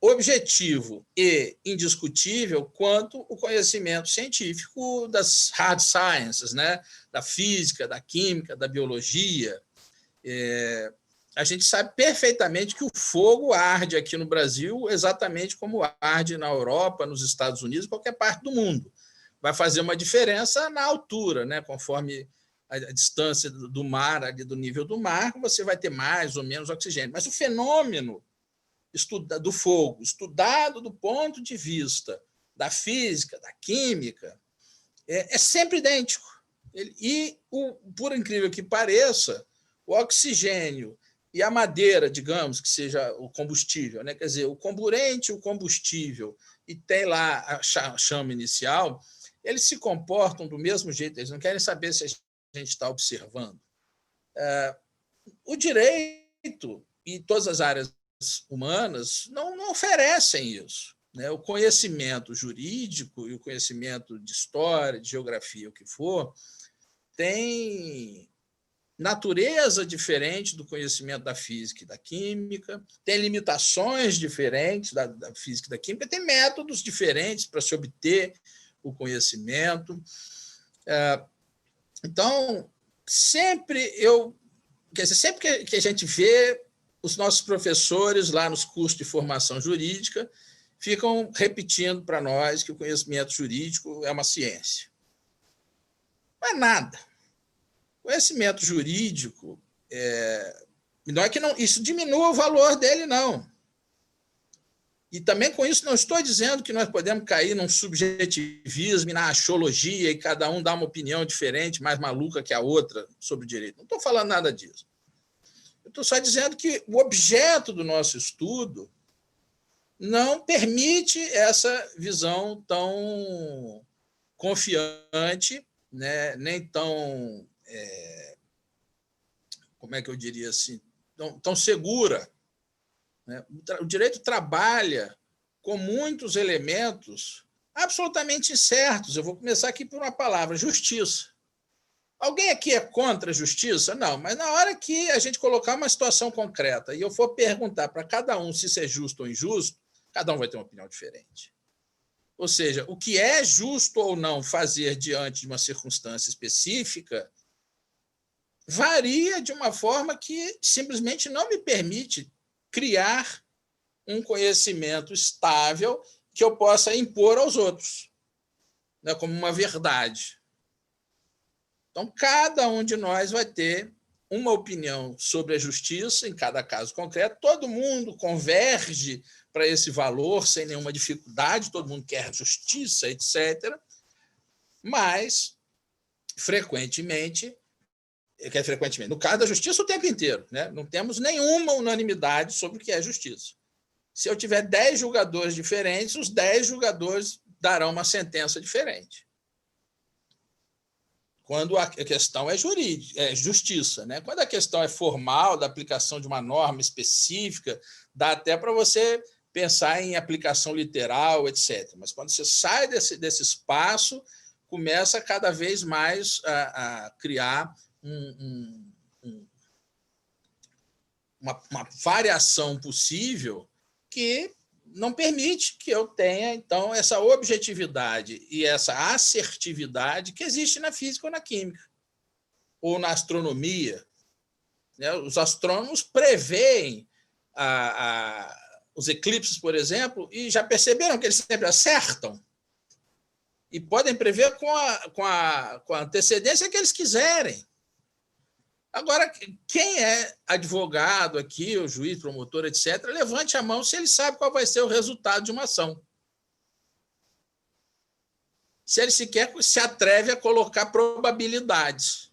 objetivo e indiscutível quanto o conhecimento científico das hard sciences, né? Da física, da química, da biologia. A gente sabe perfeitamente que o fogo arde aqui no Brasil exatamente como arde na Europa, nos Estados Unidos, em qualquer parte do mundo. Vai fazer uma diferença na altura, né? Conforme a distância do mar, ali do nível do mar, você vai ter mais ou menos oxigênio. Mas o fenômeno do fogo, estudado do ponto de vista da física, da química, é sempre idêntico. Por incrível que pareça, o oxigênio e a madeira, digamos, que seja o combustível, né? Quer dizer, o comburente, o combustível, e tem lá a chama inicial, eles se comportam do mesmo jeito, eles não querem saber se a gente está observando. O direito e todas as áreas humanas não oferecem isso, né? O conhecimento jurídico e o conhecimento de história, de geografia, o que for, tem natureza diferente do conhecimento da física e da química, tem limitações diferentes da física e da química, tem métodos diferentes para se obter o conhecimento. Então, sempre que a gente vê os nossos professores lá nos cursos de formação jurídica ficam repetindo para nós que o conhecimento jurídico é uma ciência. Não é nada. O conhecimento jurídico, não é que isso diminua o valor dele, não. E também com isso não estou dizendo que nós podemos cair num subjetivismo e na axiologia e cada um dá uma opinião diferente, mais maluca que a outra sobre o direito. Não estou falando nada disso. Eu estou só dizendo que o objeto do nosso estudo não permite essa visão tão confiante, né? Nem tão, como é que eu diria assim, tão segura. Né? O direito trabalha com muitos elementos absolutamente incertos. Eu vou começar aqui por uma palavra: justiça. Alguém aqui é contra a justiça? Não, mas na hora que a gente colocar uma situação concreta e eu for perguntar para cada um se isso é justo ou injusto, cada um vai ter uma opinião diferente. Ou seja, o que é justo ou não fazer diante de uma circunstância específica varia de uma forma que simplesmente não me permite criar um conhecimento estável que eu possa impor aos outros, né, como uma verdade. Então, cada um de nós vai ter uma opinião sobre a justiça, em cada caso concreto. Todo mundo converge para esse valor sem nenhuma dificuldade, todo mundo quer justiça, etc. Mas, frequentemente, no caso da justiça, o tempo inteiro, né? Não temos nenhuma unanimidade sobre o que é justiça. Se eu tiver 10 julgadores diferentes, os 10 julgadores darão uma sentença diferente. Quando a questão é jurídica, é justiça, né? Quando a questão é formal, da aplicação de uma norma específica, dá até para você pensar em aplicação literal, etc. Mas quando você sai desse espaço, começa cada vez mais a criar uma variação possível que não permite que eu tenha, então, essa objetividade e essa assertividade que existe na física ou na química, ou na astronomia. Os astrônomos preveem os eclipses, por exemplo, e já perceberam que eles sempre acertam? E podem prever com a antecedência que eles quiserem. Agora, quem é advogado aqui, o juiz, promotor, etc., levante a mão se ele sabe qual vai ser o resultado de uma ação. Se ele sequer se atreve a colocar probabilidades.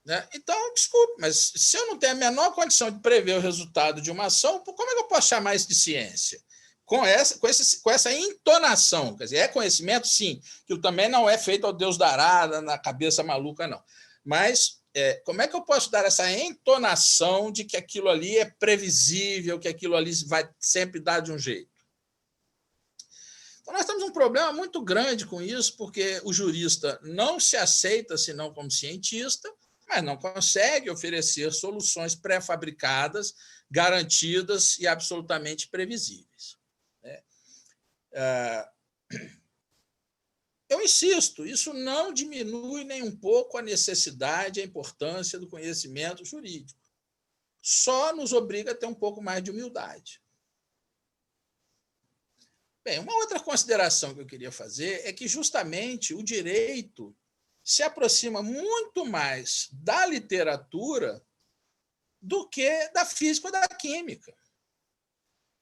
Né? Então, desculpe, mas se eu não tenho a menor condição de prever o resultado de uma ação, como é que eu posso chamar isso de ciência? Com essa entonação, quer dizer, é conhecimento, sim, que também não é feito ao Deus dará, na cabeça maluca, não. Mas como é que eu posso dar essa entonação de que aquilo ali é previsível, que aquilo ali vai sempre dar de um jeito? Então, nós temos um problema muito grande com isso, porque o jurista não se aceita senão como cientista, mas não consegue oferecer soluções pré-fabricadas, garantidas e absolutamente previsíveis. Eu insisto, isso não diminui nem um pouco a necessidade e a importância do conhecimento jurídico. Só nos obriga a ter um pouco mais de humildade. Bem, uma outra consideração que eu queria fazer é que justamente o direito se aproxima muito mais da literatura do que da física ou da química.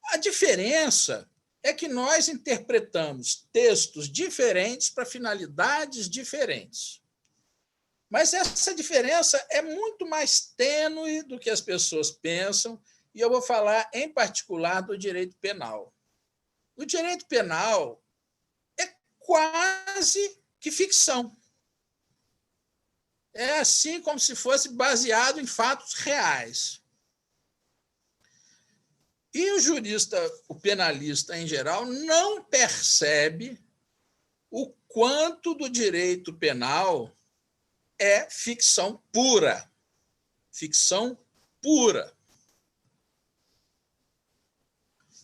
A diferença é que nós interpretamos textos diferentes para finalidades diferentes. Mas essa diferença é muito mais tênue do que as pessoas pensam, e eu vou falar, em particular, do direito penal. O direito penal é quase que ficção. É assim como se fosse baseado em fatos reais. E o jurista, o penalista em geral, não percebe o quanto do direito penal é ficção pura. Ficção pura.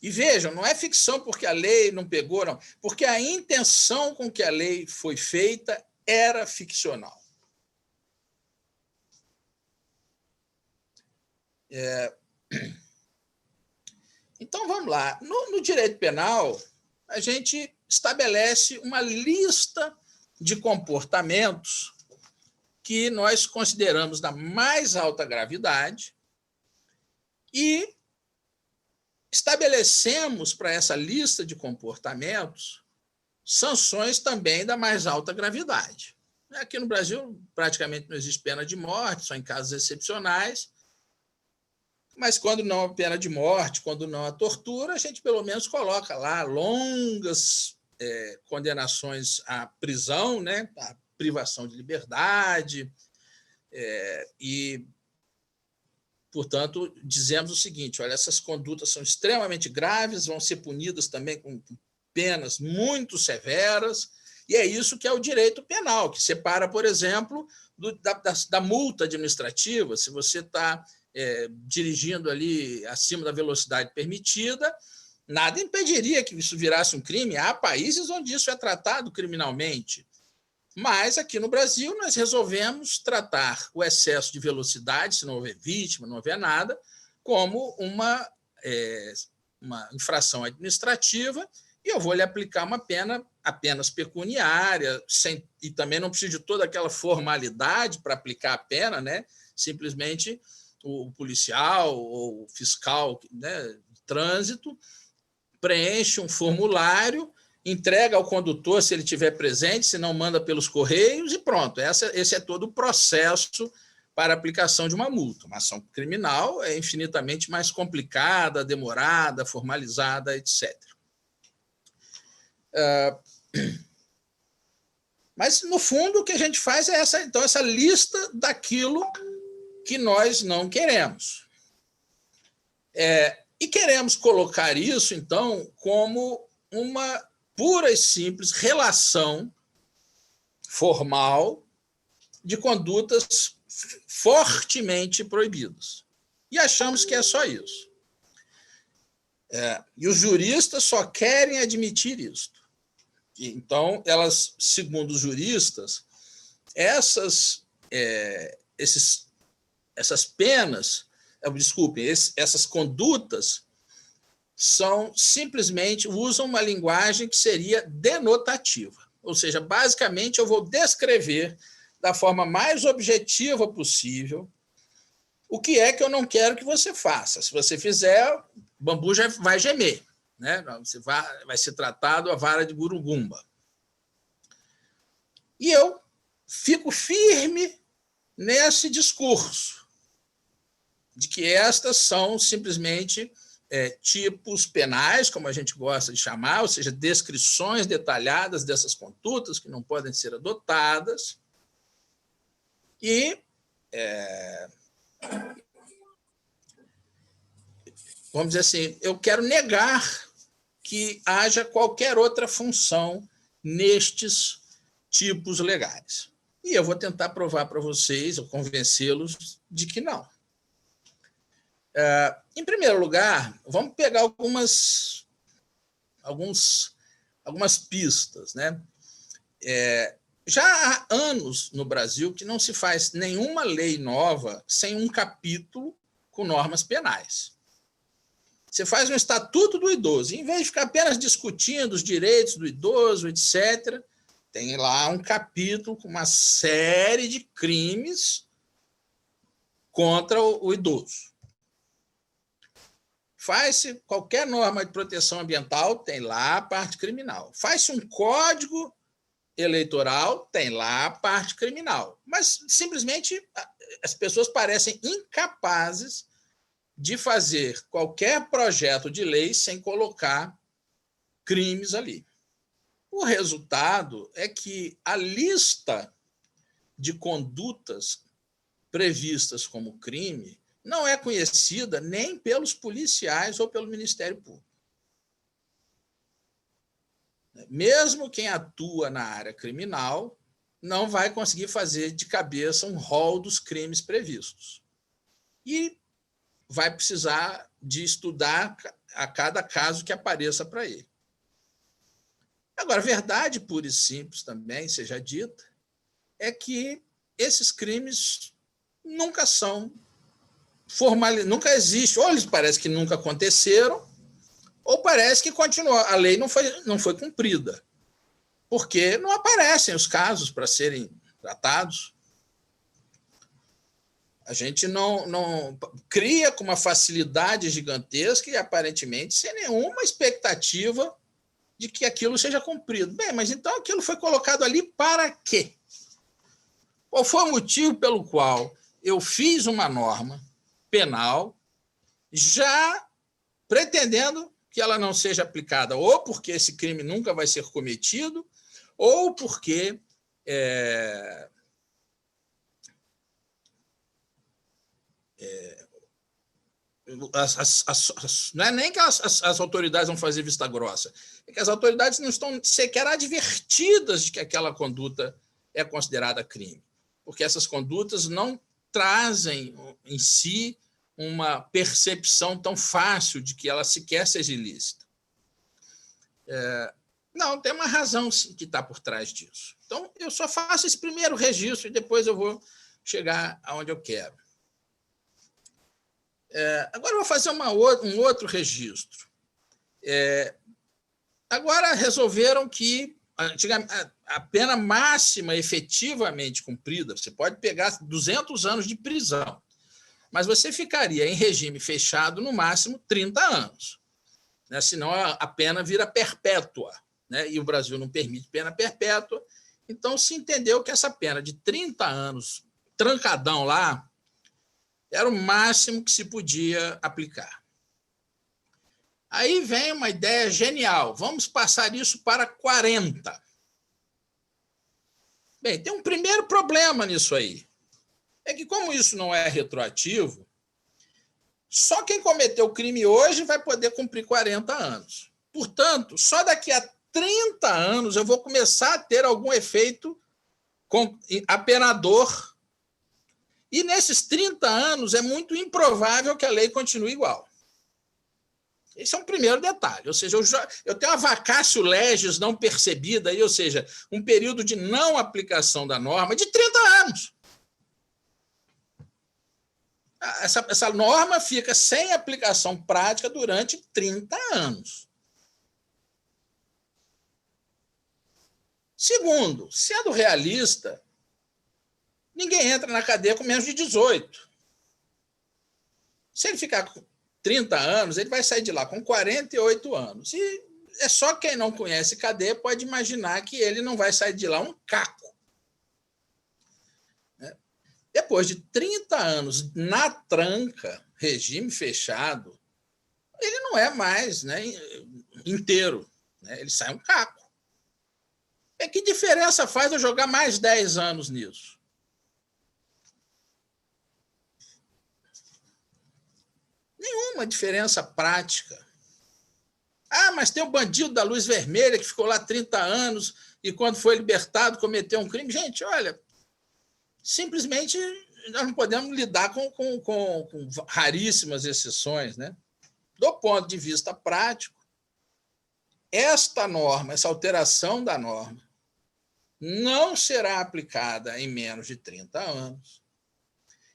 E vejam, não é ficção porque a lei não pegou, não. Porque a intenção com que a lei foi feita era ficcional. Então, vamos lá. No direito penal, a gente estabelece uma lista de comportamentos que nós consideramos da mais alta gravidade e estabelecemos para essa lista de comportamentos sanções também da mais alta gravidade. Aqui no Brasil, praticamente não existe pena de morte, só em casos excepcionais. Mas quando não há pena de morte, quando não há tortura, a gente pelo menos coloca lá longas condenações à prisão, né, à privação de liberdade, e, portanto, dizemos o seguinte: olha, essas condutas são extremamente graves, vão ser punidas também com penas muito severas, e é isso que é o direito penal, que separa, por exemplo, da multa administrativa. Se você está dirigindo ali acima da velocidade permitida, nada impediria que isso virasse um crime. Há países onde isso é tratado criminalmente. Mas aqui no Brasil nós resolvemos tratar o excesso de velocidade, se não houver vítima, não houver nada, como uma infração administrativa, e eu vou lhe aplicar uma pena apenas pecuniária, e também não preciso de toda aquela formalidade para aplicar a pena, né? Simplesmente o policial ou o fiscal, né, de trânsito preenche um formulário, entrega ao condutor se ele estiver presente, se não manda pelos correios e pronto. Esse é todo o processo para a aplicação de uma multa. Uma ação criminal é infinitamente mais complicada, demorada, formalizada, etc. Mas, no fundo, o que a gente faz é essa lista daquilo que nós não queremos. E queremos colocar isso, então, como uma pura e simples relação formal de condutas fortemente proibidas. E achamos que é só isso. E os juristas só querem admitir isso. Então, elas, segundo os juristas, essas penas, essas condutas são simplesmente, usam uma linguagem que seria denotativa. Ou seja, basicamente, eu vou descrever da forma mais objetiva possível o que é que eu não quero que você faça. Se você fizer, o bambu já vai gemer, né? Você vai ser tratado a vara de gurugumba. E eu fico firme nesse discurso de que estas são simplesmente tipos penais, como a gente gosta de chamar, ou seja, descrições detalhadas dessas condutas que não podem ser adotadas. E vamos dizer assim, eu quero negar que haja qualquer outra função nestes tipos legais. E eu vou tentar provar para vocês, ou convencê-los de que não. Em primeiro lugar, vamos pegar algumas pistas, né? Já há anos no Brasil que não se faz nenhuma lei nova sem um capítulo com normas penais. Você faz um estatuto do idoso, em vez de ficar apenas discutindo os direitos do idoso, etc., tem lá um capítulo com uma série de crimes contra o idoso. Faz-se qualquer norma de proteção ambiental, tem lá a parte criminal. Faz-se um código eleitoral, tem lá a parte criminal. Mas, simplesmente, as pessoas parecem incapazes de fazer qualquer projeto de lei sem colocar crimes ali. O resultado é que a lista de condutas previstas como crime não é conhecida nem pelos policiais ou pelo Ministério Público. Mesmo quem atua na área criminal não vai conseguir fazer de cabeça um rol dos crimes previstos. E vai precisar de estudar a cada caso que apareça para ele. Agora, a verdade pura e simples também, seja dita, é que esses crimes nunca são formalizados, nunca existem, ou eles parece que nunca aconteceram, ou parece que continua, a lei não foi cumprida, porque não aparecem os casos para serem tratados. A gente não cria com uma facilidade gigantesca e, aparentemente, sem nenhuma expectativa de que aquilo seja cumprido. Bem, mas então aquilo foi colocado ali para quê? Qual foi o motivo pelo qual eu fiz uma norma penal já pretendendo que ela não seja aplicada, ou porque esse crime nunca vai ser cometido, ou porque não é nem que as autoridades vão fazer vista grossa, é que as autoridades não estão sequer advertidas de que aquela conduta é considerada crime, porque essas condutas não trazem em si uma percepção tão fácil de que ela sequer seja ilícita. Não, tem uma razão que está por trás disso. Então, eu só faço esse primeiro registro e depois eu vou chegar aonde eu quero. Agora eu vou fazer um outro registro. Agora resolveram que a pena máxima efetivamente cumprida, você pode pegar 200 anos de prisão, mas você ficaria em regime fechado no máximo 30 anos. Né? Senão a pena vira perpétua, né? E o Brasil não permite pena perpétua. Então se entendeu que essa pena de 30 anos, trancadão lá, era o máximo que se podia aplicar. Aí vem uma ideia genial. Vamos passar isso para 40. Bem, tem um primeiro problema nisso aí. É que, como isso não é retroativo, só quem cometeu o crime hoje vai poder cumprir 40 anos. Portanto, só daqui a 30 anos eu vou começar a ter algum efeito apenador. E nesses 30 anos é muito improvável que a lei continue igual. Esse é um primeiro detalhe. Ou seja, eu tenho uma vacatio legis não percebida, ou seja, um período de não aplicação da norma de 30 anos. Essa norma fica sem aplicação prática durante 30 anos. Segundo, sendo realista, ninguém entra na cadeia com menos de 18. Se ele ficar com 30 anos, ele vai sair de lá com 48 anos. E é só quem não conhece cadeia pode imaginar que ele não vai sair de lá um caco. Depois de 30 anos na tranca, regime fechado, ele não é mais, né, inteiro, né? Ele sai um caco. Que diferença faz eu jogar mais 10 anos nisso? Nenhuma diferença prática. Ah, mas tem o bandido da luz vermelha que ficou lá 30 anos e quando foi libertado cometeu um crime. Gente, olha, simplesmente nós não podemos lidar com raríssimas exceções, né? Do ponto de vista prático, esta norma, essa alteração da norma, não será aplicada em menos de 30 anos.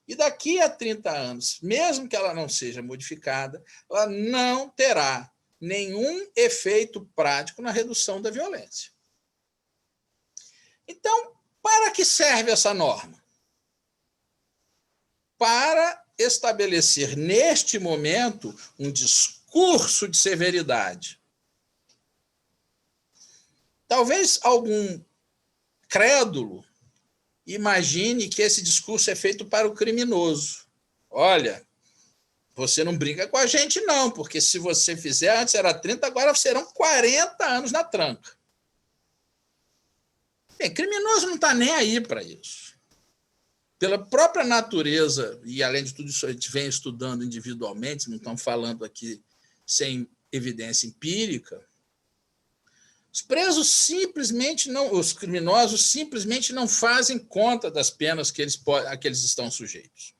E daqui a 30 anos, mesmo que ela não seja modificada, ela não terá nenhum efeito prático na redução da violência. Então, para que serve essa norma? Para estabelecer, neste momento, um discurso de severidade. Talvez algum crédulo imagine que esse discurso é feito para o criminoso. Olha, você não brinca com a gente, não, porque se você fizer, antes era 30, agora serão 40 anos na tranca. Bem, criminoso não está nem aí para isso. Pela própria natureza, e além de tudo isso a gente vem estudando individualmente, não estamos falando aqui sem evidência empírica, os presos simplesmente não, os criminosos simplesmente não fazem conta das penas que eles estão sujeitos.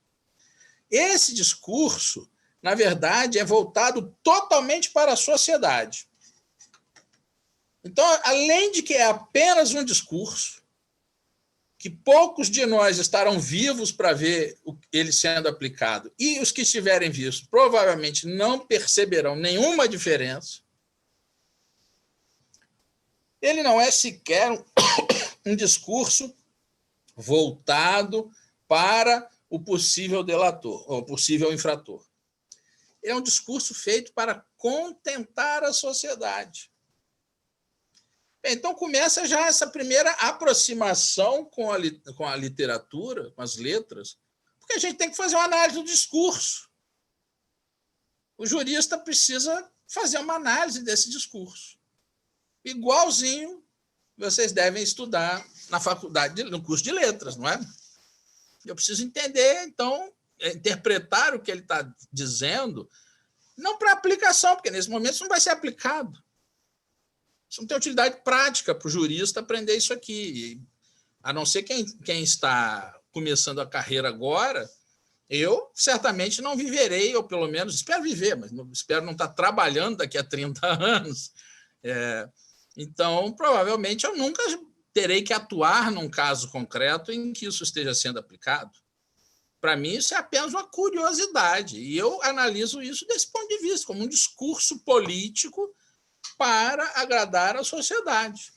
Esse discurso, na verdade, é voltado totalmente para a sociedade. Então, além de que é apenas um discurso, que poucos de nós estarão vivos para ver ele sendo aplicado, e os que estiverem vivos provavelmente não perceberão nenhuma diferença, ele não é sequer um discurso voltado para o possível delator, ou possível infrator. Ele é um discurso feito para contentar a sociedade. Bem, então começa já essa primeira aproximação com a literatura, com as letras, porque a gente tem que fazer uma análise do discurso. O jurista precisa fazer uma análise desse discurso. Igualzinho vocês devem estudar na faculdade, no curso de letras, não é? Eu preciso entender, então, interpretar o que ele está dizendo, não para aplicação, porque nesse momento isso não vai ser aplicado. Isso não tem utilidade prática para o jurista aprender isso aqui. A não ser quem está começando a carreira agora, eu certamente não viverei, ou pelo menos espero viver, mas espero não estar trabalhando daqui a 30 anos. Então, provavelmente, eu nunca terei que atuar num caso concreto em que isso esteja sendo aplicado. Para mim, isso é apenas uma curiosidade, e eu analiso isso desse ponto de vista, como um discurso político para agradar a sociedade.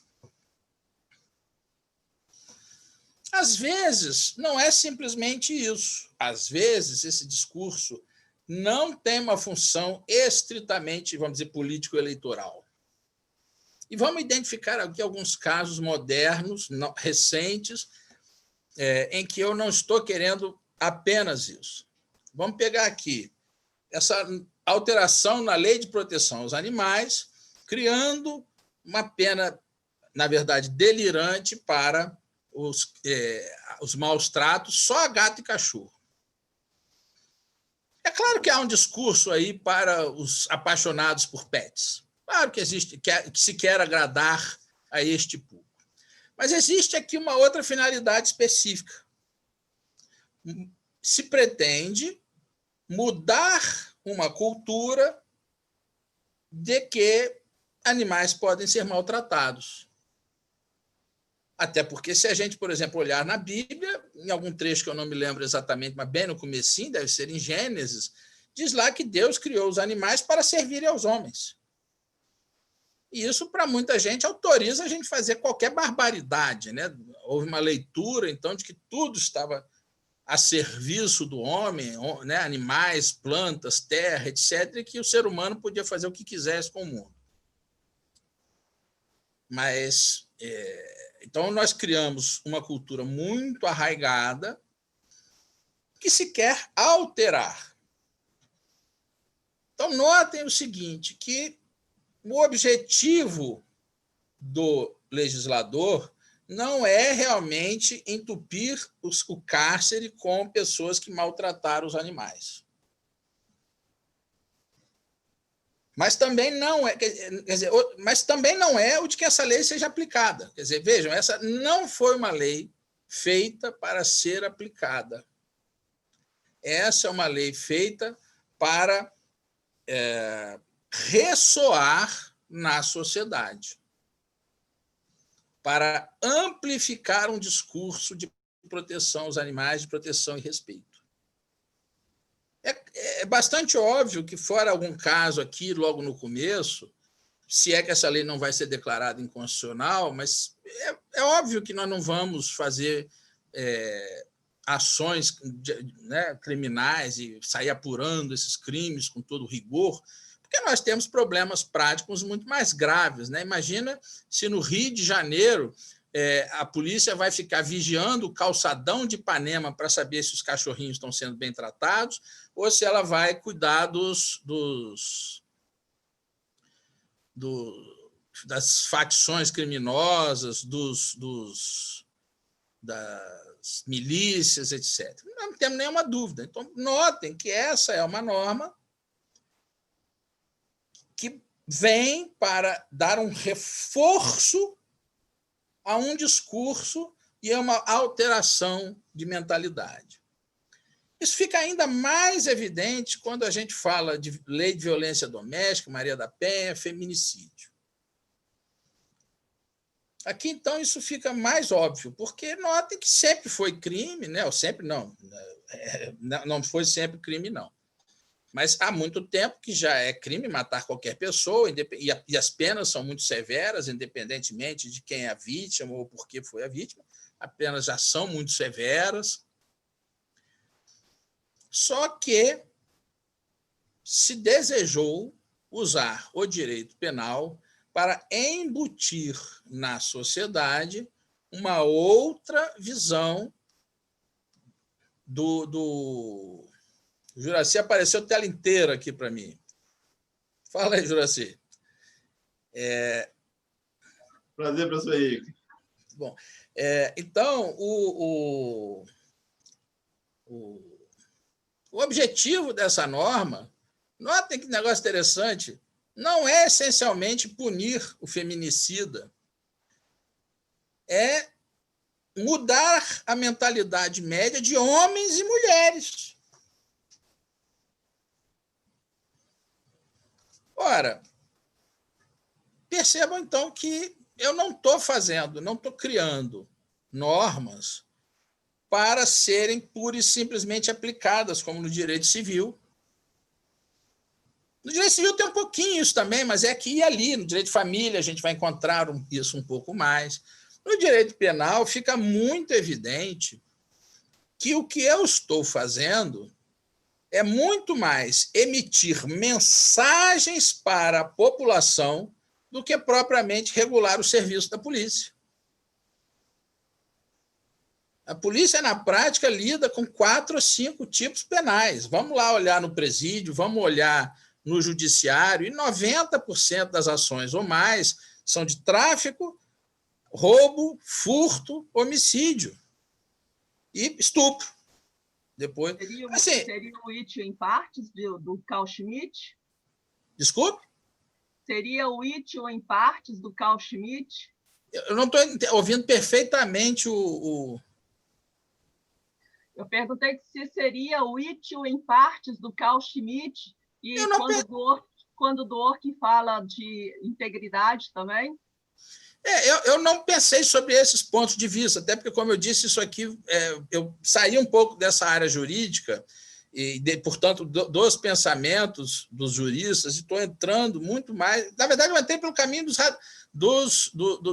Às vezes, não é simplesmente isso. Às vezes, esse discurso não tem uma função estritamente, vamos dizer, político-eleitoral. E vamos identificar aqui alguns casos modernos, recentes, em que eu não estou querendo apenas isso. Vamos pegar aqui essa alteração na Lei de Proteção aos Animais, criando uma pena, na verdade, delirante para os maus tratos só a gato e cachorro. É claro que há um discurso aí para os apaixonados por pets. Claro que existe, que se quer agradar a este público. Mas existe aqui uma outra finalidade específica. Se pretende mudar uma cultura de que animais podem ser maltratados. Até porque, se a gente, por exemplo, olhar na Bíblia, em algum trecho que eu não me lembro exatamente, mas bem no comecinho, deve ser em Gênesis, diz lá que Deus criou os animais para servirem aos homens. E isso, para muita gente, autoriza a gente fazer qualquer barbaridade, né? Houve uma leitura, então, de que tudo estava a serviço do homem, né? Animais, plantas, terra, etc., e que o ser humano podia fazer o que quisesse com o mundo. Mas, então, nós criamos uma cultura muito arraigada que se quer alterar. Então, notem o seguinte, que o objetivo do legislador não é realmente entupir o cárcere com pessoas que maltrataram os animais. Mas também não é, mas também não é o de que essa lei seja aplicada. Quer dizer, vejam, essa não foi uma lei feita para ser aplicada. Essa é uma lei feita para ressoar na sociedade, para amplificar um discurso de proteção aos animais, de proteção e respeito. É bastante óbvio que, fora algum caso aqui, logo no começo, se é que essa lei não vai ser declarada inconstitucional, mas é óbvio que nós não vamos fazer ações, né, criminais e sair apurando esses crimes com todo rigor, porque nós temos problemas práticos muito mais graves, né? Imagina se no Rio de Janeiro a polícia vai ficar vigiando o calçadão de Ipanema para saber se os cachorrinhos estão sendo bem tratados ou se ela vai cuidar das facções criminosas, das milícias, etc. Não temos nenhuma dúvida. Então, notem que essa é uma norma que vem para dar um reforço a um discurso e a uma alteração de mentalidade. Isso fica ainda mais evidente quando a gente fala de lei de violência doméstica, Maria da Penha, feminicídio. Aqui, então, isso fica mais óbvio, porque notem que sempre foi crime, né? Ou sempre não foi sempre crime, não. Mas há muito tempo que já é crime matar qualquer pessoa, e as penas são muito severas, independentemente de quem é a vítima ou por que foi a vítima, as penas já são muito severas. Só que se desejou usar o direito penal para embutir na sociedade uma outra visão do... Juraci apareceu a tela inteira aqui para mim. Fala aí, Juraci.
Prazer, professor Henrique.
Bom, então, o objetivo dessa norma, notem que negócio interessante, não é essencialmente punir o feminicida, é mudar a mentalidade média de homens e mulheres. Ora, percebam, então, que eu não estou criando normas para serem pura e simplesmente aplicadas, como no direito civil. No direito civil tem um pouquinho isso também, mas é aqui e ali. No direito de família a gente vai encontrar isso um pouco mais. No direito penal fica muito evidente que o que eu estou fazendo é muito mais emitir mensagens para a população do que propriamente regular o serviço da polícia. A polícia, na prática, lida com 4 ou 5 tipos penais. Vamos lá olhar no presídio, vamos olhar no judiciário, e 90% das ações ou mais são de tráfico, roubo, furto, homicídio e estupro. Depois,
seria o it em partes do Carl Schmitt?
Desculpe?
Seria o it em partes do Carl Schmitt?
Eu não estou ouvindo perfeitamente o...
Eu perguntei se seria o it em partes do Carl Schmitt, e quando Dworkin fala de integridade também?
Eu não pensei sobre esses pontos de vista, até porque, como eu disse, isso aqui, eu saí um pouco dessa área jurídica portanto, dos pensamentos dos juristas, e estou entrando muito mais... Na verdade, eu entrei pelo caminho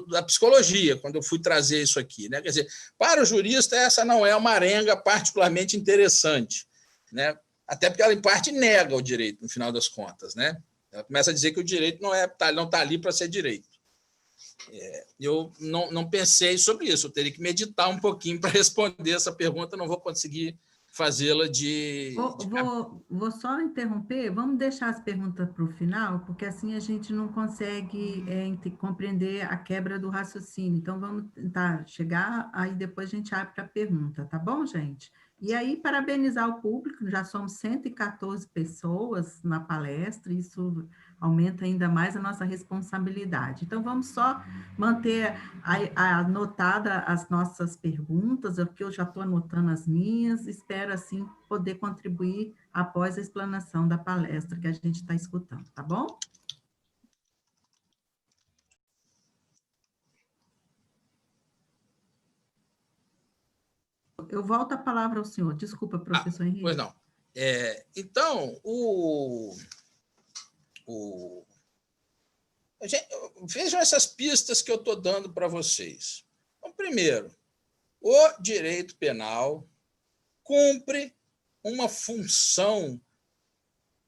da psicologia, quando eu fui trazer isso aqui, né? Quer dizer, para o jurista, essa não é uma arenga particularmente interessante, né? Até porque ela, em parte, nega o direito, no final das contas, né? Ela começa a dizer que o direito não está ali para ser direito. Eu não pensei sobre isso, eu teria que meditar um pouquinho para responder essa pergunta, não vou conseguir fazê-la de...
Vou só interromper, vamos deixar as perguntas para o final, porque assim a gente não consegue compreender a quebra do raciocínio. Então, vamos tentar chegar, aí depois a gente abre para a pergunta, tá bom, gente? E aí, parabenizar o público, já somos 114 pessoas na palestra, isso aumenta ainda mais a nossa responsabilidade. Então, vamos só manter anotada as nossas perguntas, que eu já estou anotando as minhas, espero, assim, poder contribuir após a explanação da palestra que a gente está escutando, tá bom? Eu volto a palavra ao senhor. Desculpa, professor Henrique.
Pois não. Então, vejam essas pistas que eu estou dando para vocês. Então, primeiro, o direito penal cumpre uma função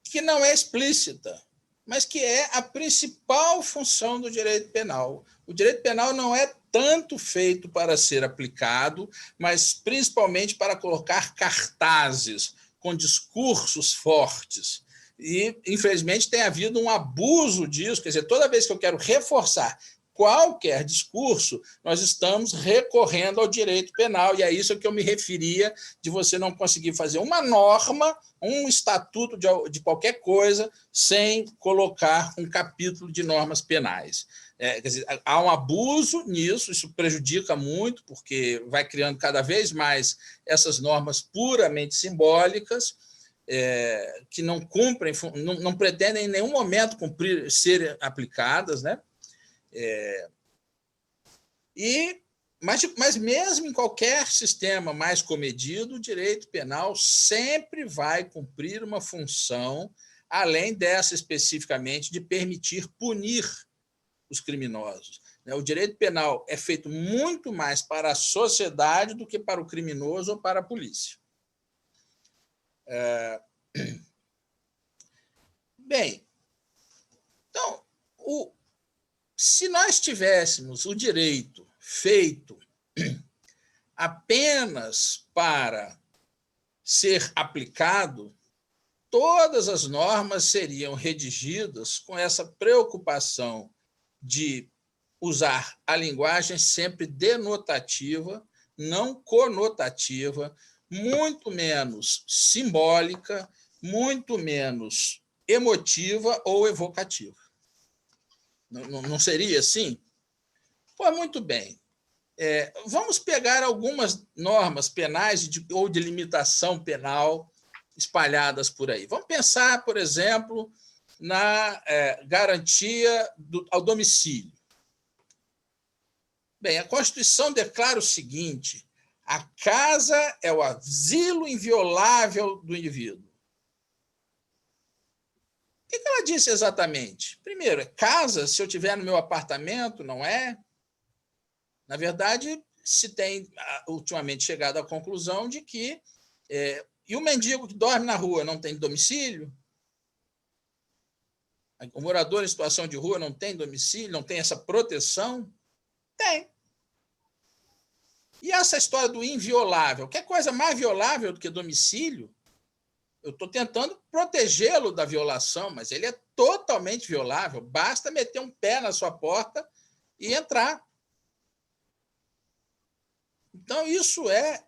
que não é explícita, mas que é a principal função do direito penal. O direito penal não é tanto feito para ser aplicado, mas principalmente para colocar cartazes com discursos fortes. E, infelizmente, tem havido um abuso disso. Quer dizer, toda vez que eu quero reforçar qualquer discurso, nós estamos recorrendo ao direito penal, e é isso que eu me referia de você não conseguir fazer uma norma, um estatuto de qualquer coisa, sem colocar um capítulo de normas penais. Quer dizer, há um abuso nisso, isso prejudica muito, porque vai criando cada vez mais essas normas puramente simbólicas, que não cumprem, não pretendem em nenhum momento serem aplicadas, né? Mas mesmo em qualquer sistema mais comedido, o direito penal sempre vai cumprir uma função, além dessa especificamente, de permitir punir os criminosos. O direito penal é feito muito mais para a sociedade do que para o criminoso ou para a polícia. Bem, então, se nós tivéssemos o direito feito apenas para ser aplicado, todas as normas seriam redigidas com essa preocupação de usar a linguagem sempre denotativa, não conotativa, muito menos simbólica, muito menos emotiva ou evocativa. Não seria assim? Pois muito bem. Vamos pegar algumas normas penais ou de limitação penal espalhadas por aí. Vamos pensar, por exemplo, na garantia ao domicílio. Bem, a Constituição declara o seguinte: a casa é o asilo inviolável do indivíduo. O que ela disse exatamente? Primeiro, casa, se eu estiver no meu apartamento, não é? Na verdade, se tem ultimamente chegado à conclusão de que... e o mendigo que dorme na rua não tem domicílio? O morador em situação de rua não tem domicílio, não tem essa proteção? Tem. E essa história do inviolável? Que coisa mais violável do que domicílio? Eu estou tentando protegê-lo da violação, mas ele é totalmente violável. Basta meter um pé na sua porta e entrar. Então, isso é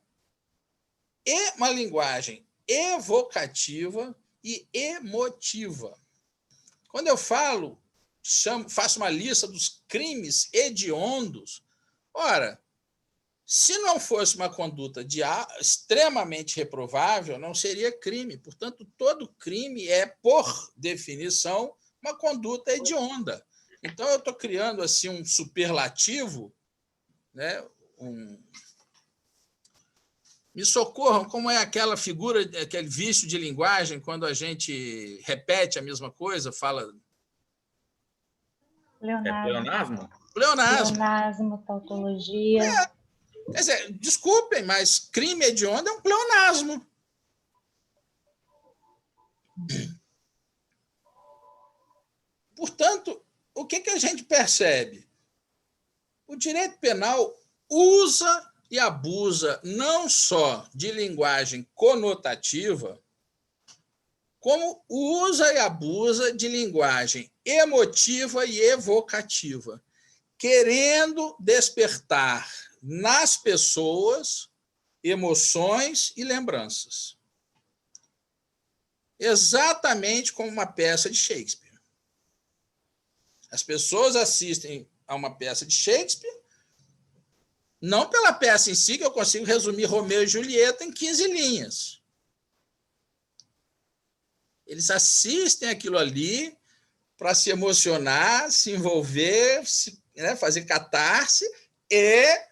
uma linguagem evocativa e emotiva. Quando eu faço uma lista dos crimes hediondos, ora, se não fosse uma conduta extremamente reprovável, não seria crime. Portanto, todo crime é, por definição, uma conduta hedionda. Então, eu estou criando assim, um superlativo, né? Me socorram, como é aquela figura, aquele vício de linguagem, quando a gente repete a mesma coisa, fala...
Pleonasmo.
Pleonasmo.
Pleonasmo, tautologia.
Quer dizer, desculpem, mas crime hediondo é um pleonasmo. Portanto, o que a gente percebe? O direito penal usa e abusa não só de linguagem conotativa, como usa e abusa de linguagem emotiva e evocativa, querendo despertar nas pessoas emoções e lembranças. Exatamente como uma peça de Shakespeare. As pessoas assistem a uma peça de Shakespeare, não pela peça em si, que eu consigo resumir Romeu e Julieta em 15 linhas. Eles assistem aquilo ali para se emocionar, se envolver, fazer catarse e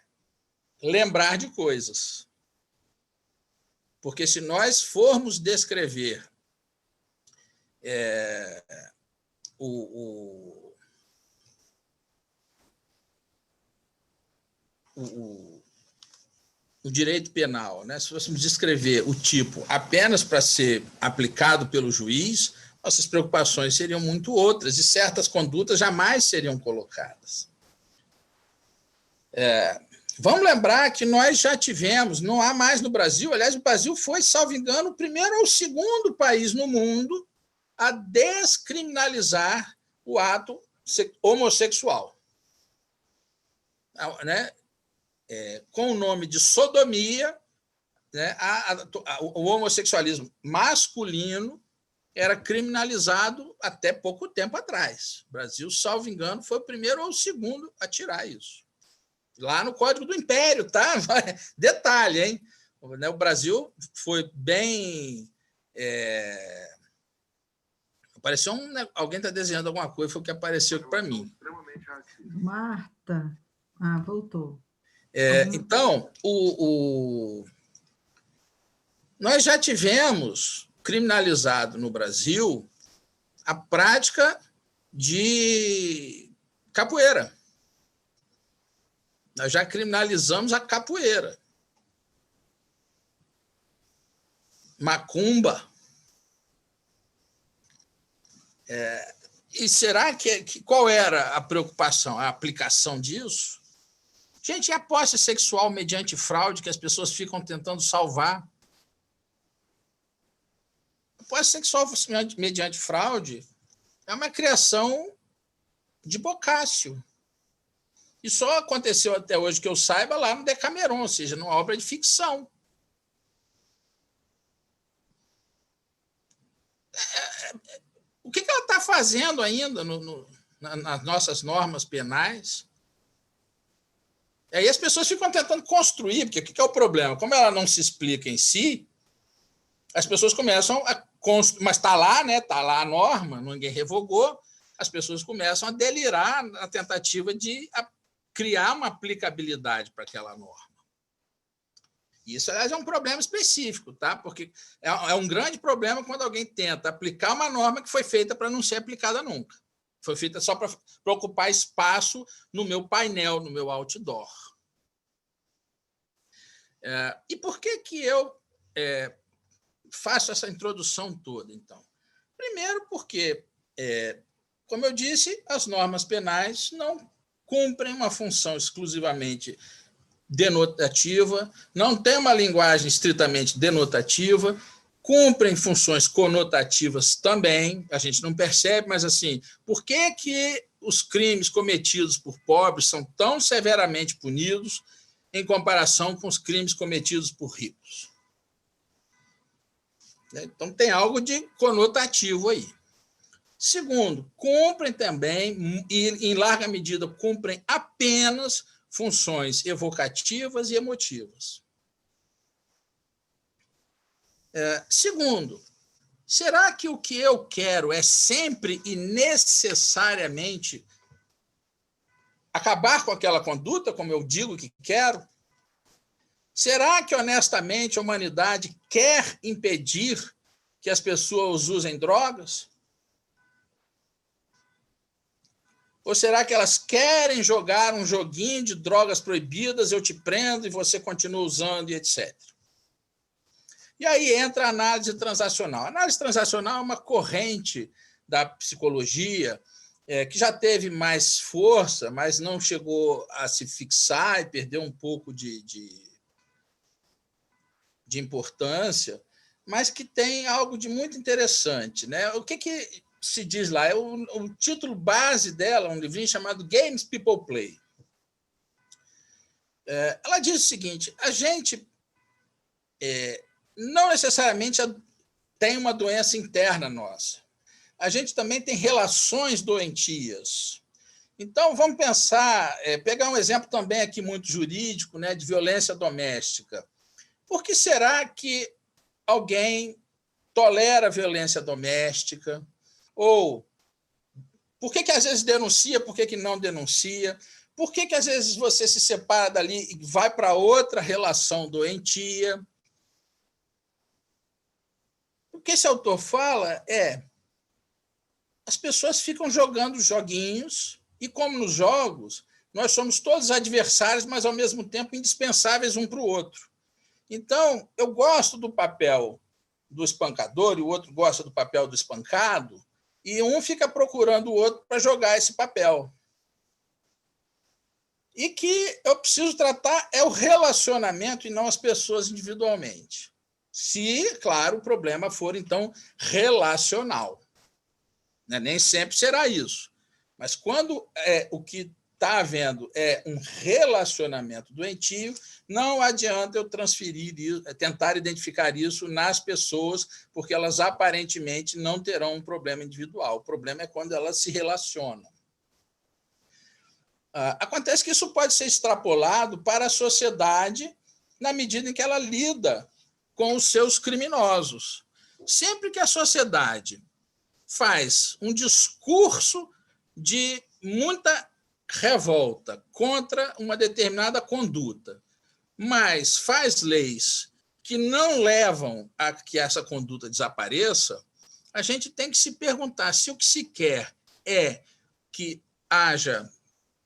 lembrar de coisas. Porque se nós formos descrever o direito penal, né? Se fôssemos descrever o tipo apenas para ser aplicado pelo juiz, nossas preocupações seriam muito outras e certas condutas jamais seriam colocadas. Vamos lembrar que nós já tivemos, não há mais no Brasil, aliás, o Brasil foi, salvo engano, o primeiro ou o segundo país no mundo a descriminalizar o ato homossexual. Né? Com o nome de sodomia, né, o homossexualismo masculino era criminalizado até pouco tempo atrás. O Brasil, salvo engano, foi o primeiro ou o segundo a tirar isso. Lá no Código do Império, tá? Detalhe, hein? O Brasil foi bem... Apareceu alguém está desenhando alguma coisa, foi o que apareceu aqui para mim.
Marta. Voltou.
Então, nós já tivemos criminalizado no Brasil a prática de capoeira. Nós já criminalizamos a capoeira. Macumba. E será que qual era a preocupação, a aplicação disso? Gente, e a posse sexual mediante fraude que as pessoas ficam tentando salvar? A posse sexual mediante fraude é uma criação de Boccaccio. E só aconteceu até hoje, que eu saiba, lá no Decameron, ou seja, numa obra de ficção. O que ela está fazendo ainda nas nossas normas penais? E aí as pessoas ficam tentando construir, porque o que é o problema? Como ela não se explica em si, as pessoas começam a construir, mas está lá, né? Está lá a norma, ninguém revogou, as pessoas começam a delirar na tentativa de criar uma aplicabilidade para aquela norma. Isso, aliás, é um problema específico, tá? Porque é um grande problema quando alguém tenta aplicar uma norma que foi feita para não ser aplicada nunca. Foi feita só para ocupar espaço no meu painel, no meu outdoor. E por que eu faço essa introdução toda, então? Primeiro porque, como eu disse, as normas penais não cumprem uma função exclusivamente denotativa, não tem uma linguagem estritamente denotativa, cumprem funções conotativas também, a gente não percebe, mas assim, por que os crimes cometidos por pobres são tão severamente punidos em comparação com os crimes cometidos por ricos? Então, tem algo de conotativo aí. Segundo, cumprem também, e em larga medida cumprem apenas funções evocativas e emotivas. Segundo, será que o que eu quero é sempre e necessariamente acabar com aquela conduta, como eu digo que quero? Será que, honestamente, a humanidade quer impedir que as pessoas usem drogas? Ou será que elas querem jogar um joguinho de drogas proibidas, eu te prendo e você continua usando e etc. E aí entra a análise transacional. A análise transacional é uma corrente da psicologia que já teve mais força, mas não chegou a se fixar e perdeu um pouco de importância, mas que tem algo de muito interessante, né? O que se diz lá? O título base dela é um livrinho chamado Games People Play. Ela diz o seguinte: a gente não necessariamente tem uma doença interna nossa. A gente também tem relações doentias. Então, vamos pensar, pegar um exemplo também aqui muito jurídico, né, de violência doméstica. Por que será que alguém tolera a violência doméstica? Ou por que às vezes denuncia, por que não denuncia? Por que às vezes você se separa dali e vai para outra relação doentia? O que esse autor fala as pessoas ficam jogando joguinhos e, como nos jogos, nós somos todos adversários, mas, ao mesmo tempo, indispensáveis um para o outro. Então, eu gosto do papel do espancador e o outro gosta do papel do espancado, e um fica procurando o outro para jogar esse papel. E que eu preciso tratar o relacionamento e não as pessoas individualmente. Se, claro, o problema for, então, relacional. Nem sempre será isso. Mas quando o que está havendo um relacionamento doentio, não adianta eu tentar identificar isso nas pessoas, porque elas aparentemente não terão um problema individual. O problema é quando elas se relacionam. Acontece que isso pode ser extrapolado para a sociedade na medida em que ela lida com os seus criminosos. Sempre que a sociedade faz um discurso de muita revolta contra uma determinada conduta, mas faz leis que não levam a que essa conduta desapareça, a gente tem que se perguntar se o que se quer é que haja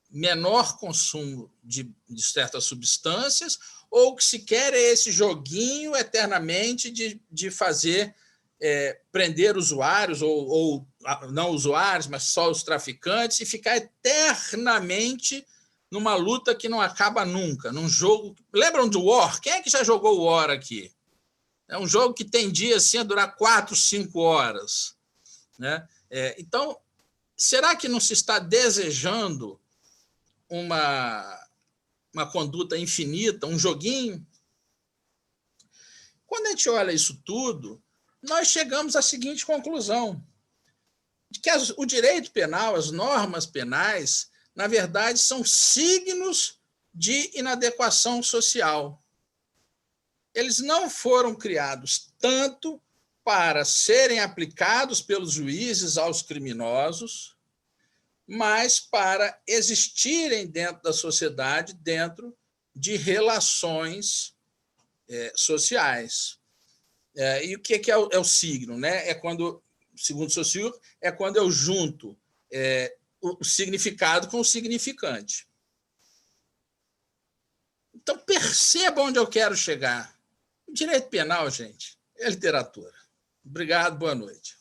menor consumo de certas substâncias ou o que se quer é esse joguinho eternamente de fazer prender usuários ou não usuários, mas só os traficantes, e ficar eternamente numa luta que não acaba nunca, num jogo... Lembram do War? Quem é que já jogou War aqui? É um jogo que tendia assim, a durar 4, 5 horas. Né? Então, será que não se está desejando uma conduta infinita, um joguinho? Quando a gente olha isso tudo, nós chegamos à seguinte conclusão, de que o direito penal, as normas penais, na verdade, são signos de inadequação social. Eles não foram criados tanto para serem aplicados pelos juízes aos criminosos, mas para existirem dentro da sociedade, dentro de relações sociais. E o que é o signo? Né? Quando, segundo Saussure, é quando eu junto o significado com o significante. Então, perceba onde eu quero chegar. O direito penal, gente, é literatura. Obrigado, boa noite.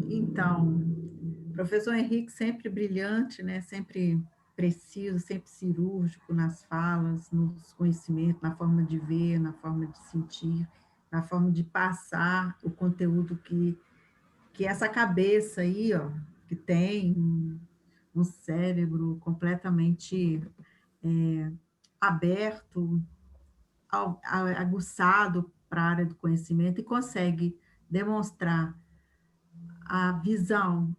Então, professor Henrique sempre brilhante, né? Sempre preciso, sempre cirúrgico nas falas, nos conhecimentos, na forma de ver, na forma de sentir, na forma de passar o conteúdo que essa cabeça aí, ó, que tem um cérebro completamente aberto, aguçado para a área do conhecimento e consegue demonstrar a visão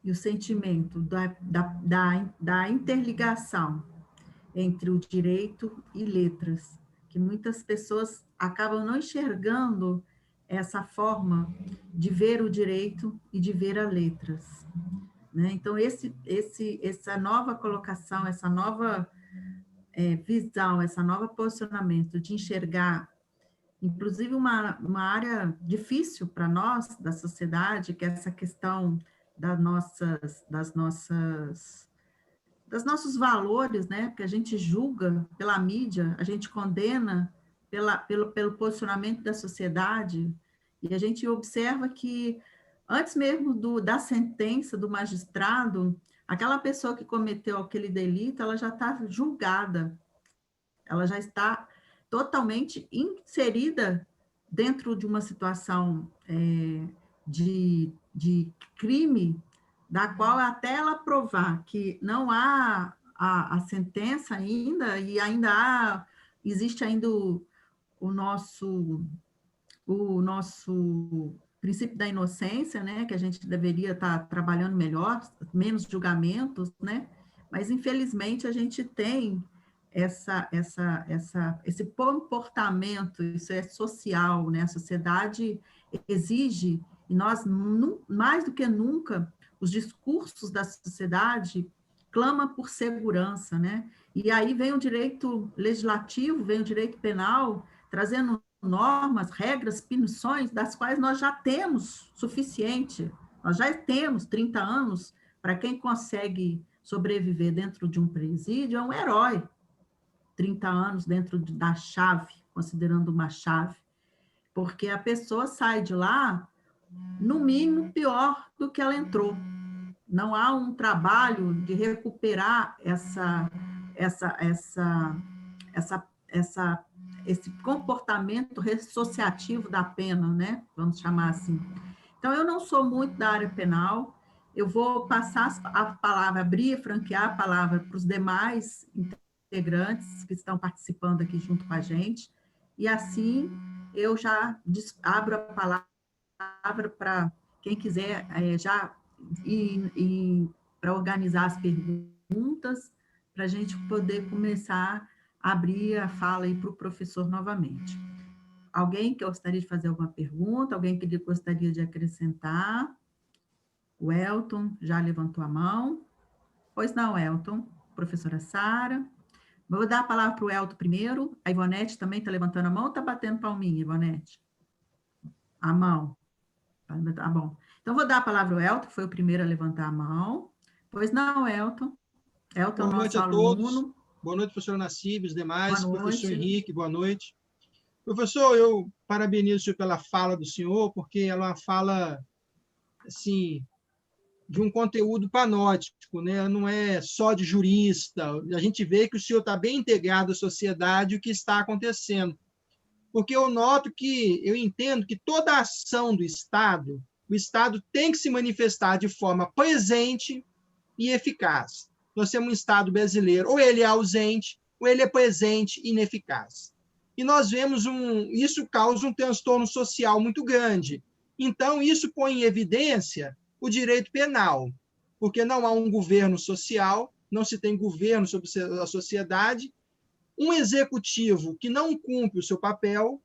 e o sentimento da interligação entre o direito e letras, que muitas pessoas acabam não enxergando essa forma de ver o direito e de ver as letras, né? Então, essa nova colocação, essa nova visão, esse novo posicionamento de enxergar, inclusive uma área difícil para nós, da sociedade, que é essa questão dos nossos valores, né? Porque a gente julga pela mídia, a gente condena pelo posicionamento da sociedade, e a gente observa que, antes mesmo da sentença do magistrado, aquela pessoa que cometeu aquele delito, ela já está julgada, ela já está totalmente inserida dentro de uma situação de crime, da qual até ela provar que não há a sentença ainda, e ainda existe ainda o nosso princípio da inocência, né, que a gente deveria estar trabalhando melhor, menos julgamentos, né, mas infelizmente a gente tem esse comportamento, isso é social, né, a sociedade exige, e nós, mais do que nunca, os discursos da sociedade clamam por segurança, né, e aí vem o direito legislativo, vem o direito penal, trazendo normas, regras, punições, das quais nós já temos suficiente. Nós já temos 30 anos, para quem consegue sobreviver dentro de um presídio, é um herói. 30 anos dentro da chave, considerando uma chave, porque a pessoa sai de lá, no mínimo, pior do que ela entrou. Não há um trabalho de recuperar esse comportamento ressociativo da pena, né? Vamos chamar assim. Então, eu não sou muito da área penal, eu vou passar a palavra, franquear a palavra para os demais integrantes que estão participando aqui junto com a gente, e assim eu já abro a palavra para quem quiser já ir para organizar as perguntas, para a gente poder começar a abrir a fala aí para o professor novamente. Alguém que gostaria de fazer alguma pergunta? Alguém que gostaria de acrescentar? O Elton já levantou a mão. Pois não, Elton. Professora Sara. Vou dar a palavra para o Elton primeiro. A Ivonete também está levantando a mão ou está batendo palminha, Ivonete? A mão. Tá bom. Então, vou dar a palavra ao Elton, que foi o primeiro a levantar a mão. Pois não, Elton. Elton,
boa noite a
aluno.
Todos. Boa noite, professor Nassib, os demais.
Boa
professor
noite.
Henrique, boa noite. Professor, eu parabenizo o senhor pela fala do senhor, porque ela é uma fala, assim, de um conteúdo panótico, né? Não é só de jurista. A gente vê que o senhor está bem integrado à sociedade e o que está acontecendo. Porque eu entendo que toda ação do Estado, o Estado tem que se manifestar de forma presente e eficaz. Nós temos um Estado brasileiro, ou ele é ausente, ou ele é presente e ineficaz. E nós vemos isso causa um transtorno social muito grande. Então, isso põe em evidência o direito penal, porque não há um governo social, não se tem governo sobre a sociedade. Um executivo que não cumpre o seu papel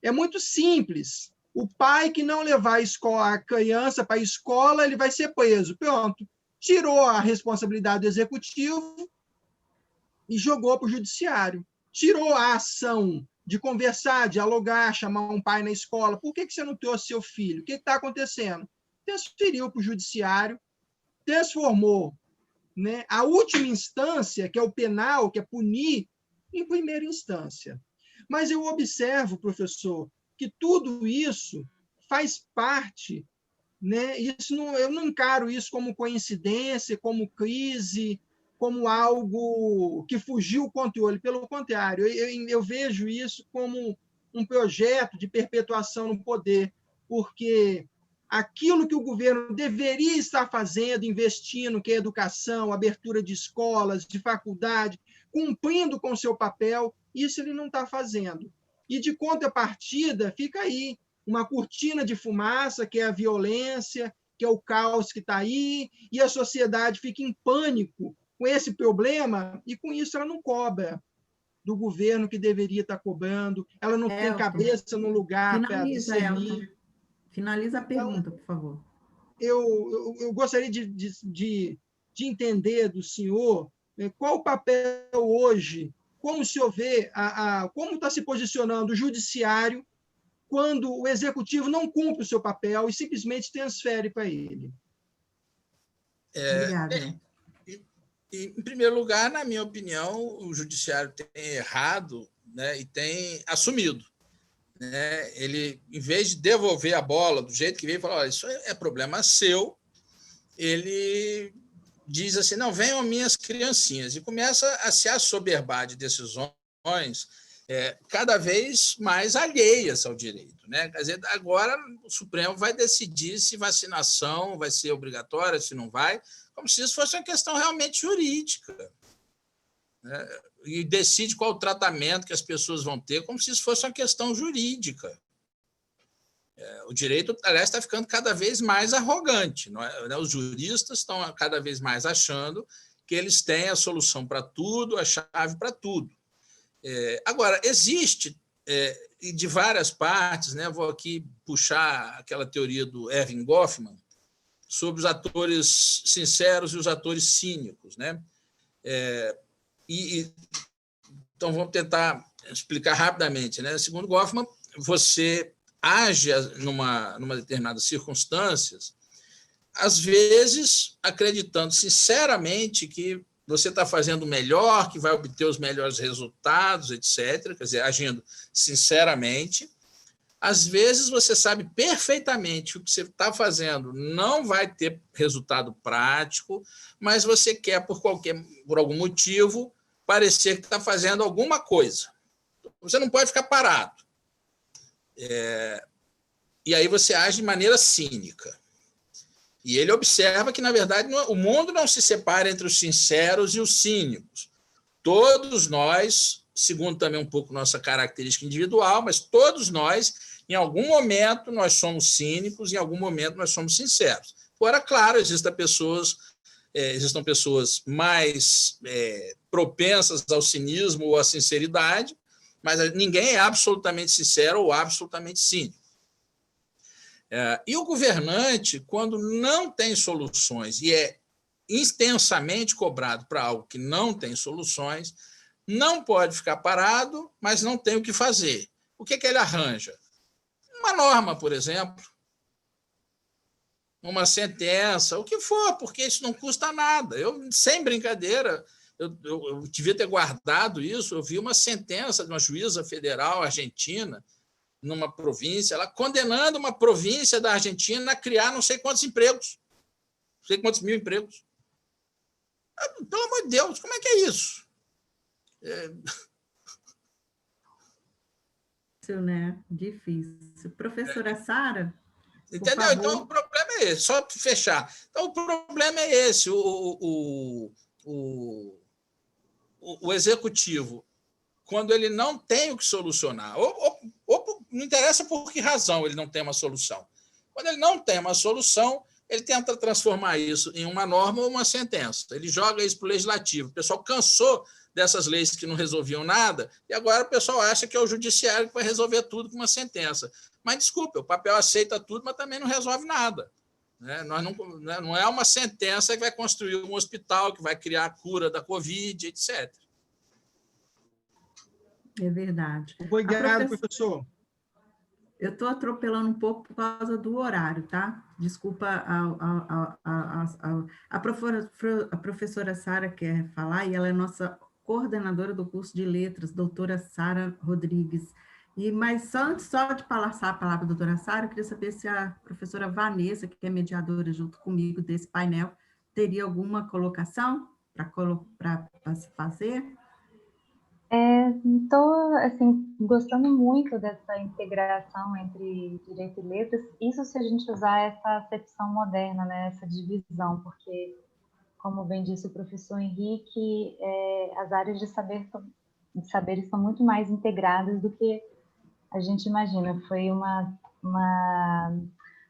é muito simples. O pai que não levar a criança para a escola, ele vai ser preso. Pronto. Tirou a responsabilidade do executivo e jogou para o judiciário. Tirou a ação de conversar, dialogar, chamar um pai na escola. Por que você não trouxe seu filho? O que está acontecendo? Transferiu para o judiciário, transformou, né, a última instância, que é o penal, que é punir, em primeira instância. Mas eu observo, professor, que tudo isso faz parte, né? Eu não encaro isso como coincidência, como crise, como algo que fugiu o controle. Pelo contrário, eu vejo isso como um projeto de perpetuação no poder, porque aquilo que o governo deveria estar fazendo, investindo, que é educação, abertura de escolas, de faculdade, cumprindo com o seu papel, isso ele não está fazendo. E, de contrapartida, fica aí uma cortina de fumaça, que é a violência, que é o caos que está aí, e a sociedade fica em pânico com esse problema, e com isso ela não cobra do governo que deveria estar cobrando, ela não tem cabeça no lugar para discernir.
Finaliza a pergunta, por favor.
Eu gostaria de entender do senhor qual o papel hoje, como o senhor vê, como está se posicionando o judiciário quando o executivo não cumpre o seu papel e simplesmente transfere para ele.
Obrigada.
Em primeiro lugar, na minha opinião, o judiciário tem errado, né, e tem assumido. Né? Ele, em vez de devolver a bola do jeito que veio e falar, olha, isso é problema seu, ele diz assim, não, venham minhas criancinhas, e começa a se assoberbar de decisões cada vez mais alheias ao direito. Né? Quer dizer, agora o Supremo vai decidir se vacinação vai ser obrigatória, se não vai, como se isso fosse uma questão realmente jurídica. Né? E decide qual o tratamento que as pessoas vão ter, como se isso fosse uma questão jurídica. O direito, aliás, está ficando cada vez mais arrogante. Não é? Os juristas estão cada vez mais achando que eles têm a solução para tudo, a chave para tudo. Agora, existe, e de várias partes, né, vou aqui puxar aquela teoria do Erving Goffman, sobre os atores sinceros e os atores cínicos. Né? Então, vamos tentar explicar rapidamente. Né? Segundo Goffman, você age numa determinadas circunstâncias, às vezes acreditando sinceramente que você está fazendo o melhor, que vai obter os melhores resultados, etc., quer dizer, agindo sinceramente. Às vezes você sabe perfeitamente que o que você está fazendo não vai ter resultado prático, mas você quer, por algum motivo, parecer que está fazendo alguma coisa. Você não pode ficar parado. E aí você age de maneira cínica. E ele observa que, na verdade, o mundo não se separa entre os sinceros e os cínicos. Todos nós, segundo também um pouco nossa característica individual, mas todos nós, em algum momento, nós somos cínicos, em algum momento nós somos sinceros. Agora, claro, existam pessoas mais propensas ao cinismo ou à sinceridade, mas ninguém é absolutamente sincero ou absolutamente cínico. E o governante, quando não tem soluções e é intensamente cobrado para algo que não tem soluções, não pode ficar parado, mas não tem o que fazer. O que ele arranja? Uma norma, por exemplo, uma sentença, o que for, porque isso não custa nada. Eu, sem brincadeira, eu devia ter guardado isso, eu vi uma sentença de uma juíza federal argentina, numa província, ela condenando uma província da Argentina a criar não sei quantos empregos, não sei quantos mil empregos. Pelo amor de Deus, como é que é isso?
Né? Difícil. Professora Sara?
Entendeu? Então, o problema é esse, só para fechar. Então, o problema é esse, o executivo, quando ele não tem o que solucionar, ou não interessa por que razão ele não tem uma solução. Quando ele não tem uma solução, ele tenta transformar isso em uma norma ou uma sentença. Ele joga isso para o legislativo. O pessoal cansou dessas leis que não resolviam nada, e agora o pessoal acha que é o judiciário que vai resolver tudo com uma sentença. Mas, desculpa, o papel aceita tudo, mas também não resolve nada. Né? Não é uma sentença que vai construir um hospital, que vai criar a cura da Covid, etc.
É verdade.
Obrigado, professor.
Eu estou atropelando um pouco por causa do horário, tá? Desculpa, a professora Sara quer falar, e ela é nossa coordenadora do curso de letras, doutora Sara Rodrigues. Mas antes de passar a palavra à doutora Sara, eu queria saber se a professora Vanessa, que é mediadora junto comigo desse painel, teria alguma colocação para fazer?
Estou assim, gostando muito dessa integração entre direito e letras, isso se a gente usar essa acepção moderna, né, essa divisão, porque, como bem disse o professor Henrique, as áreas de saberes são muito mais integradas do que a gente imagina. Foi uma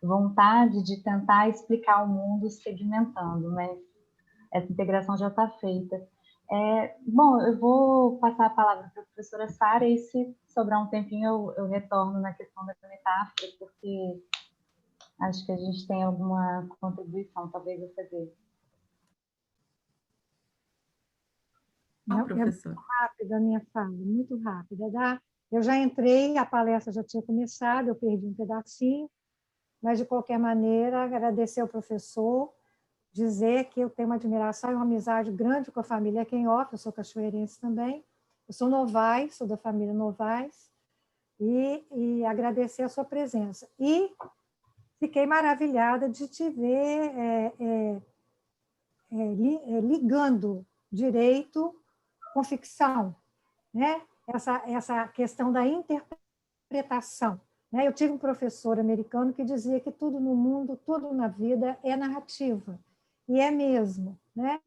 vontade de tentar explicar o mundo segmentando, mas essa integração já está feita. Bom, eu vou passar a palavra para a professora Sara e, se sobrar um tempinho, eu retorno na questão da metáfora, porque acho que a gente tem alguma contribuição, talvez, a fazer.
Professor.
Muito rápida a minha fala, muito rápida. Eu já entrei, a palestra já tinha começado, eu perdi um pedacinho, mas, de qualquer maneira, agradecer ao professor, dizer que eu tenho uma admiração e uma amizade grande com a família Quem-Off, eu sou cachoeirense também, eu sou Novaes, sou da família Novaes, e agradecer a sua presença. E fiquei maravilhada de te ver ligando direito com ficção, né? Essa questão da interpretação. Né? Eu tive um professor americano que dizia que tudo no mundo, tudo na vida é narrativa, e é mesmo. Né?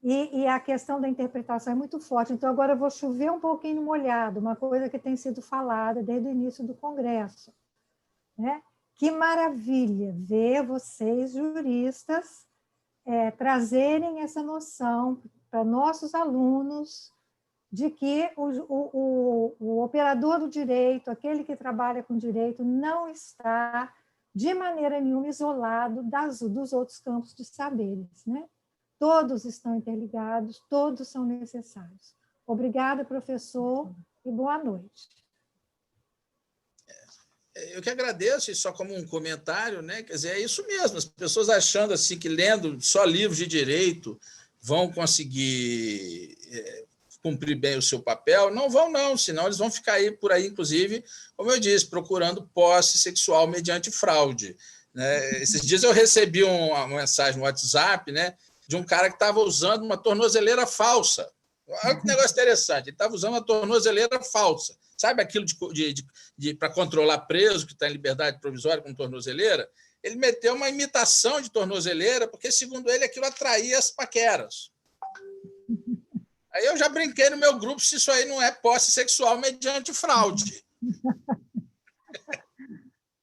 E a questão da interpretação é muito forte. Então, agora eu vou chover um pouquinho no molhado, uma coisa que tem sido falada desde o início do Congresso. Né? Que maravilha ver vocês, juristas, trazerem essa noção para nossos alunos de que o operador do direito, aquele que trabalha com direito, não está, de maneira nenhuma, isolado dos outros campos de saberes. Né? Todos estão interligados, todos são necessários. Obrigada, professor, e boa noite.
Eu que agradeço, e só como um comentário, né? Quer dizer, é isso mesmo, as pessoas achando assim que lendo só livros de direito vão conseguir cumprir bem o seu papel, não vão não, senão eles vão ficar aí por aí, inclusive, como eu disse, procurando posse sexual mediante fraude. Né? Esses dias eu recebi uma mensagem no WhatsApp, né, de um cara que estava usando uma tornozeleira falsa. Olha que negócio interessante, ele estava usando uma tornozeleira falsa. Sabe aquilo para controlar preso que está em liberdade provisória com tornozeleira? Ele meteu uma imitação de tornozeleira, porque, segundo ele, aquilo atraía as paqueras. Aí eu já brinquei no meu grupo se isso aí não é posse sexual mediante fraude.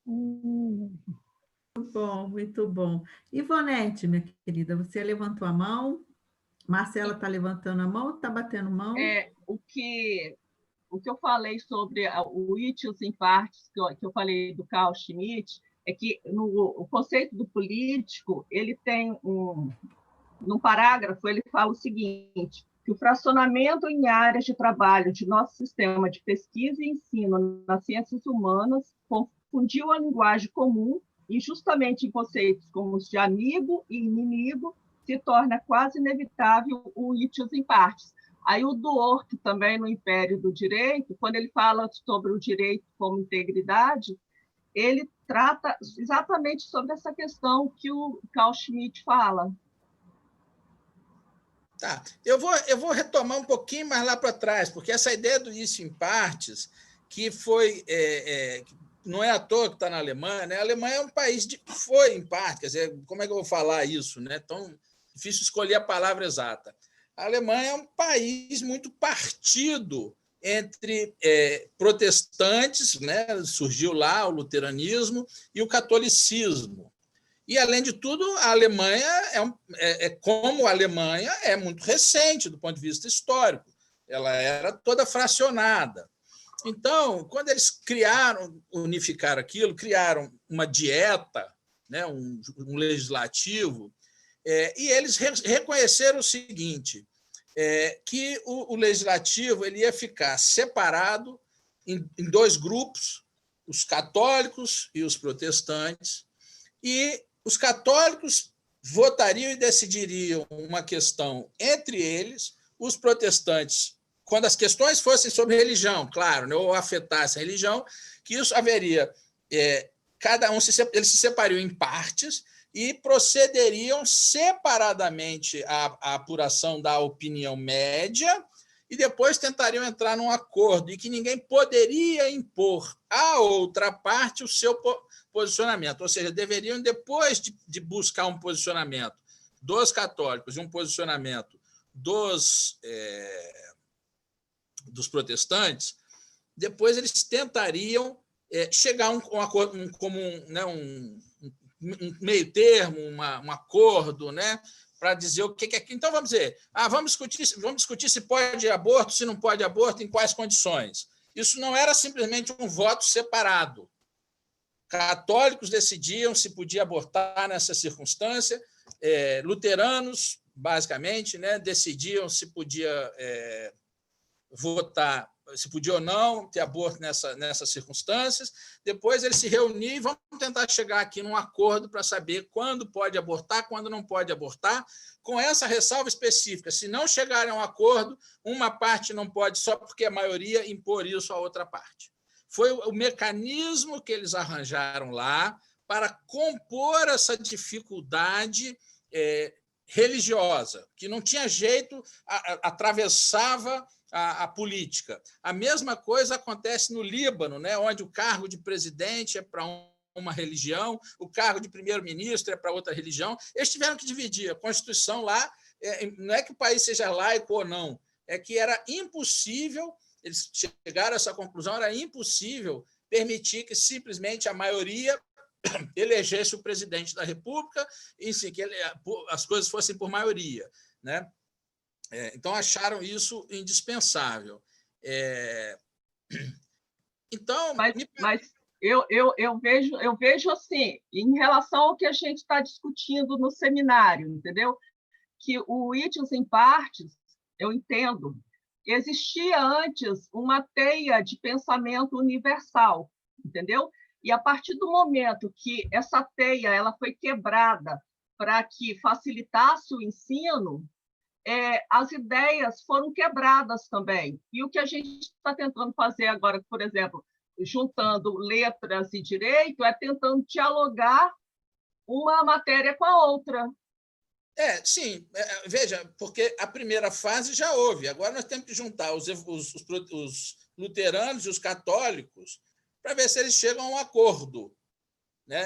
Muito bom, muito bom. Ivonete, minha querida, você levantou a mão? Marcela está levantando a mão ou está batendo mão?
O que eu falei sobre o itius em partes, que eu falei do Carl Schmitt, é que o conceito do político, ele tem num parágrafo, ele fala o seguinte, que o fracionamento em áreas de trabalho de nosso sistema de pesquisa e ensino nas ciências humanas confundiu a linguagem comum e, justamente em conceitos como os de amigo e inimigo, se torna quase inevitável o itius em partes. Aí o Dworkin, também no Império do Direito, quando ele fala sobre o direito como integridade, ele trata exatamente sobre essa questão que o Carl Schmitt fala.
Tá. Eu vou retomar um pouquinho mais lá para trás, porque essa ideia do isso em partes, que foi... não é à toa que está na Alemanha, né? A Alemanha é um país que foi em parte, quer dizer, como é que eu vou falar isso? Né? Tão difícil escolher a palavra exata. A Alemanha é um país muito partido entre protestantes, né? Surgiu lá o luteranismo e o catolicismo. E, além de tudo, a Alemanha como a Alemanha é muito recente do ponto de vista histórico. Ela era toda fracionada. Então, quando eles unificaram aquilo, criaram uma dieta, né, um legislativo, e eles reconheceram o seguinte, que o legislativo ele ia ficar separado em dois grupos, os católicos e os protestantes, e os católicos votariam e decidiriam uma questão entre eles, os protestantes, quando as questões fossem sobre religião, claro, né, ou afetassem a religião, que isso haveria, cada um eles se separariam em partes e procederiam separadamente à apuração da opinião média e depois tentariam entrar num acordo e que ninguém poderia impor à outra parte o seu posicionamento, ou seja, deveriam, depois de buscar um posicionamento dos católicos e um posicionamento dos protestantes, depois eles tentariam chegar a um meio termo, um acordo, né, para dizer o que é que. Então, vamos dizer, vamos discutir se pode aborto, se não pode aborto, em quais condições. Isso não era simplesmente um voto separado. Católicos decidiam se podia abortar nessa circunstância, luteranos, basicamente, né, decidiam se podia votar, se podia ou não ter aborto nessas circunstâncias. Depois eles se reuniam e vamos tentar chegar aqui num acordo para saber quando pode abortar, quando não pode abortar, com essa ressalva específica. Se não chegarem a um acordo, uma parte não pode, só porque a maioria, impor isso à outra parte. Foi o mecanismo que eles arranjaram lá para compor essa dificuldade religiosa, que não tinha jeito, atravessava a política. A mesma coisa acontece no Líbano, né, onde o cargo de presidente é para uma religião, o cargo de primeiro-ministro é para outra religião. Eles tiveram que dividir. A Constituição lá, não é que o país seja laico ou não, é que era impossível, eles chegaram a essa conclusão, era impossível permitir que simplesmente a maioria elegesse o presidente da República, e sim, que as coisas fossem por maioria, né? Então, acharam isso indispensável. Então,
mas eu vejo assim, em relação ao que a gente está discutindo no seminário, entendeu? Que o Itius em Partes, eu entendo, existia antes uma teia de pensamento universal, entendeu? E a partir do momento que essa teia ela foi quebrada para que facilitasse o ensino, as ideias foram quebradas também. E o que a gente está tentando fazer agora, por exemplo, juntando letras e direito, é tentando dialogar uma matéria com a outra.
Sim. Veja, porque a primeira fase já houve. Agora nós temos que juntar os luteranos e os católicos para ver se eles chegam a um acordo, né?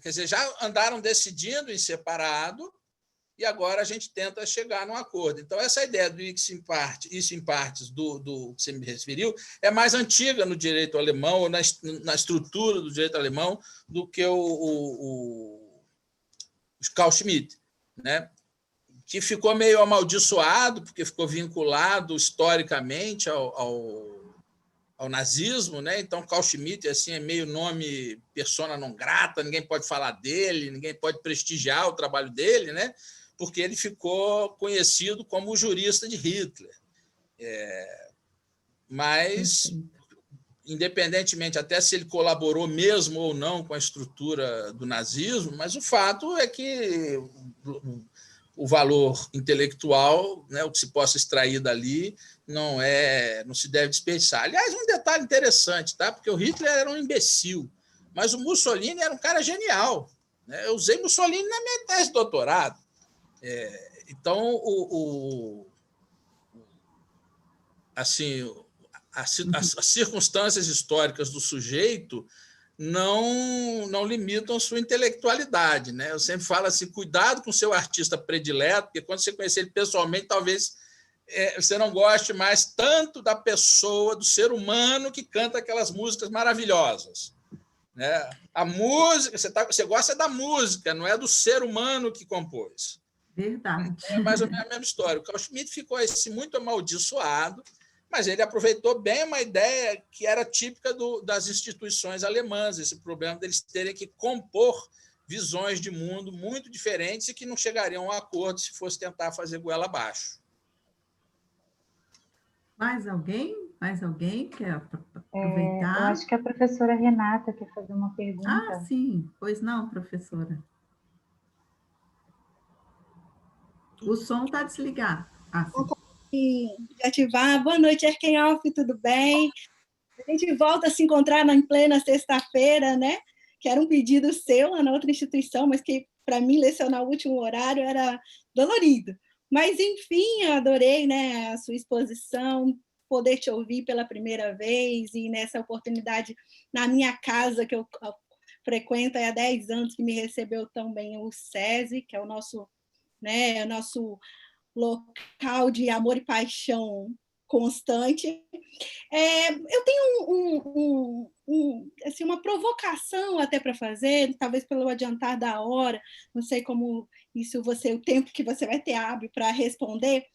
Quer dizer, já andaram decidindo em separado, e agora a gente tenta chegar num acordo. Então, essa ideia do isso em partes do que você me referiu é mais antiga no direito alemão, ou na estrutura do direito alemão, do que o Carl Schmitt, né? Que ficou meio amaldiçoado, porque ficou vinculado historicamente ao nazismo, né? Então, Carl Schmitt assim, é meio nome persona non grata, ninguém pode falar dele, ninguém pode prestigiar o trabalho dele, né? Porque ele ficou conhecido como o jurista de Hitler. Mas, independentemente até se ele colaborou mesmo ou não com a estrutura do nazismo, mas o fato é que o valor intelectual, né, o que se possa extrair dali, não se deve desperdiçar. Aliás, um detalhe interessante, tá? Porque o Hitler era um imbecil, mas o Mussolini era um cara genial, né? Eu usei Mussolini na minha tese de doutorado. Então, assim, as circunstâncias históricas do sujeito não limitam sua intelectualidade, né? Eu sempre falo assim, cuidado com o seu artista predileto, porque quando você conhecer ele pessoalmente, talvez você não goste mais tanto da pessoa, do ser humano que canta aquelas músicas maravilhosas, né? A música, você gosta da música, não é do ser humano que compôs.
Verdade.
É mais ou menos a mesma história. O Carl Schmitt ficou muito amaldiçoado, mas ele aproveitou bem uma ideia que era típica das instituições alemãs, esse problema deles terem que compor visões de mundo muito diferentes e que não chegariam a um acordo se fosse tentar fazer goela abaixo.
Mais alguém? Mais alguém quer aproveitar?
Eu acho que a professora Renata quer fazer uma pergunta.
Sim. Pois não, professora. O som está desligado.
De ativar. Boa noite, Erkenhoff, tudo bem? A gente volta a se encontrar em plena sexta-feira, né? Que era um pedido seu lá na outra instituição, mas que, para mim, lecionar o último horário era dolorido. Mas, enfim, eu adorei, né, a sua exposição, poder te ouvir pela primeira vez e nessa oportunidade na minha casa, que eu frequento há 10 anos, que me recebeu tão bem o SESI, que é o nosso local de amor e paixão constante. Eu tenho assim, uma provocação até para fazer, talvez pelo adiantar da hora, não sei como isso o tempo que você vai ter hábil para responder,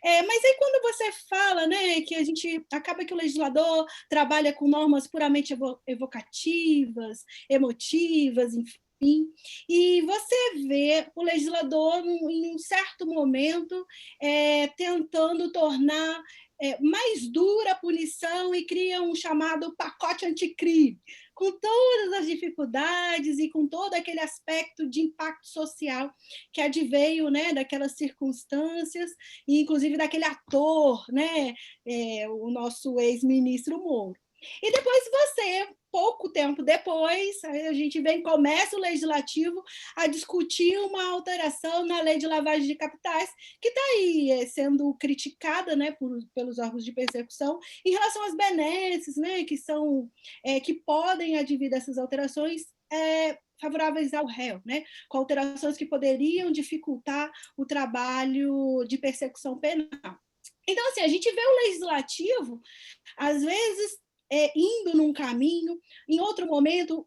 mas aí quando você fala, né, que a gente acaba que o legislador trabalha com normas puramente evocativas, emotivas, enfim, e você vê o legislador, em um certo momento, tentando tornar mais dura a punição e cria um chamado pacote anticrime, com todas as dificuldades e com todo aquele aspecto de impacto social que adveio, né, daquelas circunstâncias, e inclusive daquele ator, né, o nosso ex-ministro Moro. E depois você, pouco tempo depois, a gente começa o legislativo a discutir uma alteração na lei de lavagem de capitais, que está aí sendo criticada, né, pelos órgãos de persecução em relação às benesses, né, que podem advir dessas alterações favoráveis ao réu, né, com alterações que poderiam dificultar o trabalho de persecução penal. Então, assim, a gente vê o legislativo, às vezes, indo num caminho, em outro momento,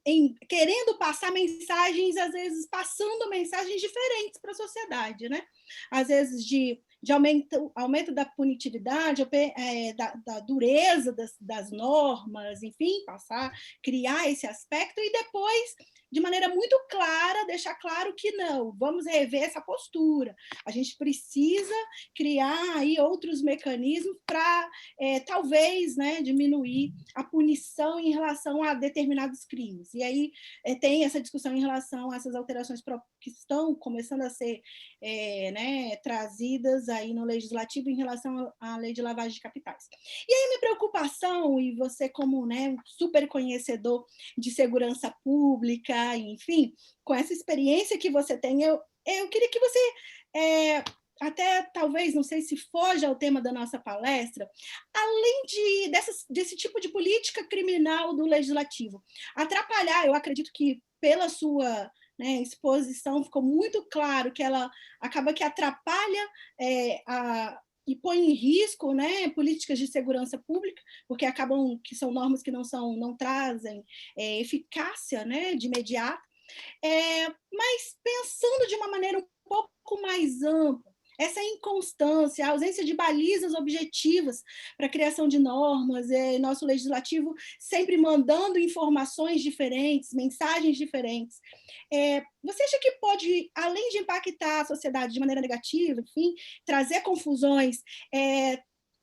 querendo passar mensagens, às vezes passando mensagens diferentes para a sociedade, né? Às vezes de aumento da punitividade, da dureza das normas, enfim, criar esse aspecto, e depois, de maneira muito clara, deixar claro que não, vamos rever essa postura. A gente precisa criar aí outros mecanismos para, talvez, né, diminuir a punição em relação a determinados crimes. E aí tem essa discussão em relação a essas alterações que estão começando a ser né, trazidas aí no legislativo em relação à lei de lavagem de capitais. E aí minha preocupação, e você como, né, super conhecedor de segurança pública, enfim, com essa experiência que você tem, eu queria que você, até talvez, não sei se foge ao tema da nossa palestra, além desse tipo de política criminal do legislativo, atrapalhar, eu acredito que pela sua, né, exposição ficou muito claro que ela acaba que atrapalha e põe em risco, né, políticas de segurança pública, porque acabam que são normas que não trazem eficácia, né, de imediato, mas pensando de uma maneira um pouco mais ampla, essa inconstância, a ausência de balizas objetivas para a criação de normas, nosso legislativo sempre mandando informações diferentes, mensagens diferentes. Você acha que pode, além de impactar a sociedade de maneira negativa, enfim, trazer confusões,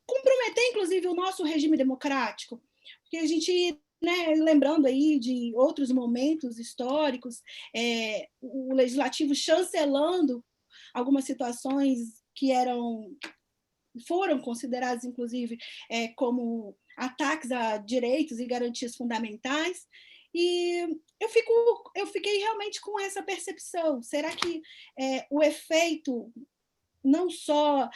comprometer, inclusive, o nosso regime democrático? Porque a gente, né, lembrando aí de outros momentos históricos, o legislativo chancelando algumas situações que foram consideradas, inclusive, como ataques a direitos e garantias fundamentais, e eu fiquei realmente com essa percepção. Será que o efeito, não só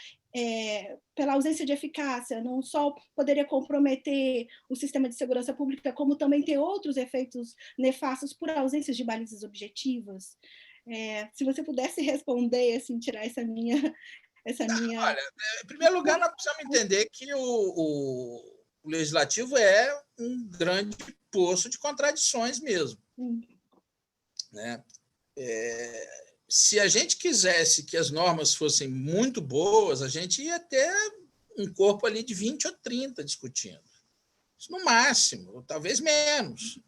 pela ausência de eficácia, não só poderia comprometer o sistema de segurança pública, como também ter outros efeitos nefastos por ausência de balizas objetivas? Se você pudesse responder, assim, tirar essa minha...
Olha, em primeiro lugar, nós precisamos entender que o legislativo é um grande poço de contradições mesmo. Né? Se a gente quisesse que as normas fossem muito boas, a gente ia ter um corpo ali de 20 ou 30 discutindo. Isso no máximo, ou talvez menos.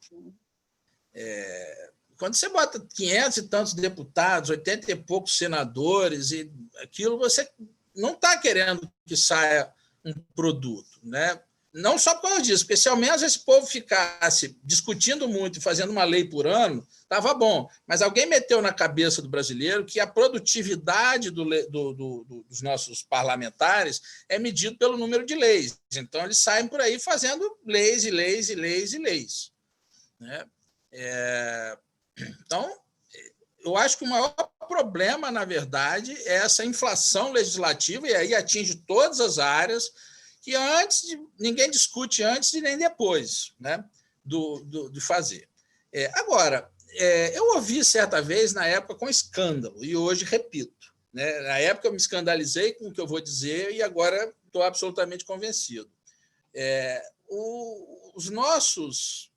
Quando você bota 500 e tantos deputados, 80 e poucos senadores, e aquilo, você não está querendo que saia um produto, né? Não só por causa disso, porque se ao menos esse povo ficasse discutindo muito e fazendo uma lei por ano, estava bom. Mas alguém meteu na cabeça do brasileiro que a produtividade dos nossos parlamentares é medida pelo número de leis. Então, eles saem por aí fazendo leis e leis e leis e leis. Né? Então, eu acho que o maior problema, na verdade, é essa inflação legislativa, e aí atinge todas as áreas, que ninguém discute antes e nem depois, né, de fazer. Agora, eu ouvi certa vez, na época, com escândalo, e hoje repito, né? Na época eu me escandalizei com o que eu vou dizer e agora estou absolutamente convencido. Os nossos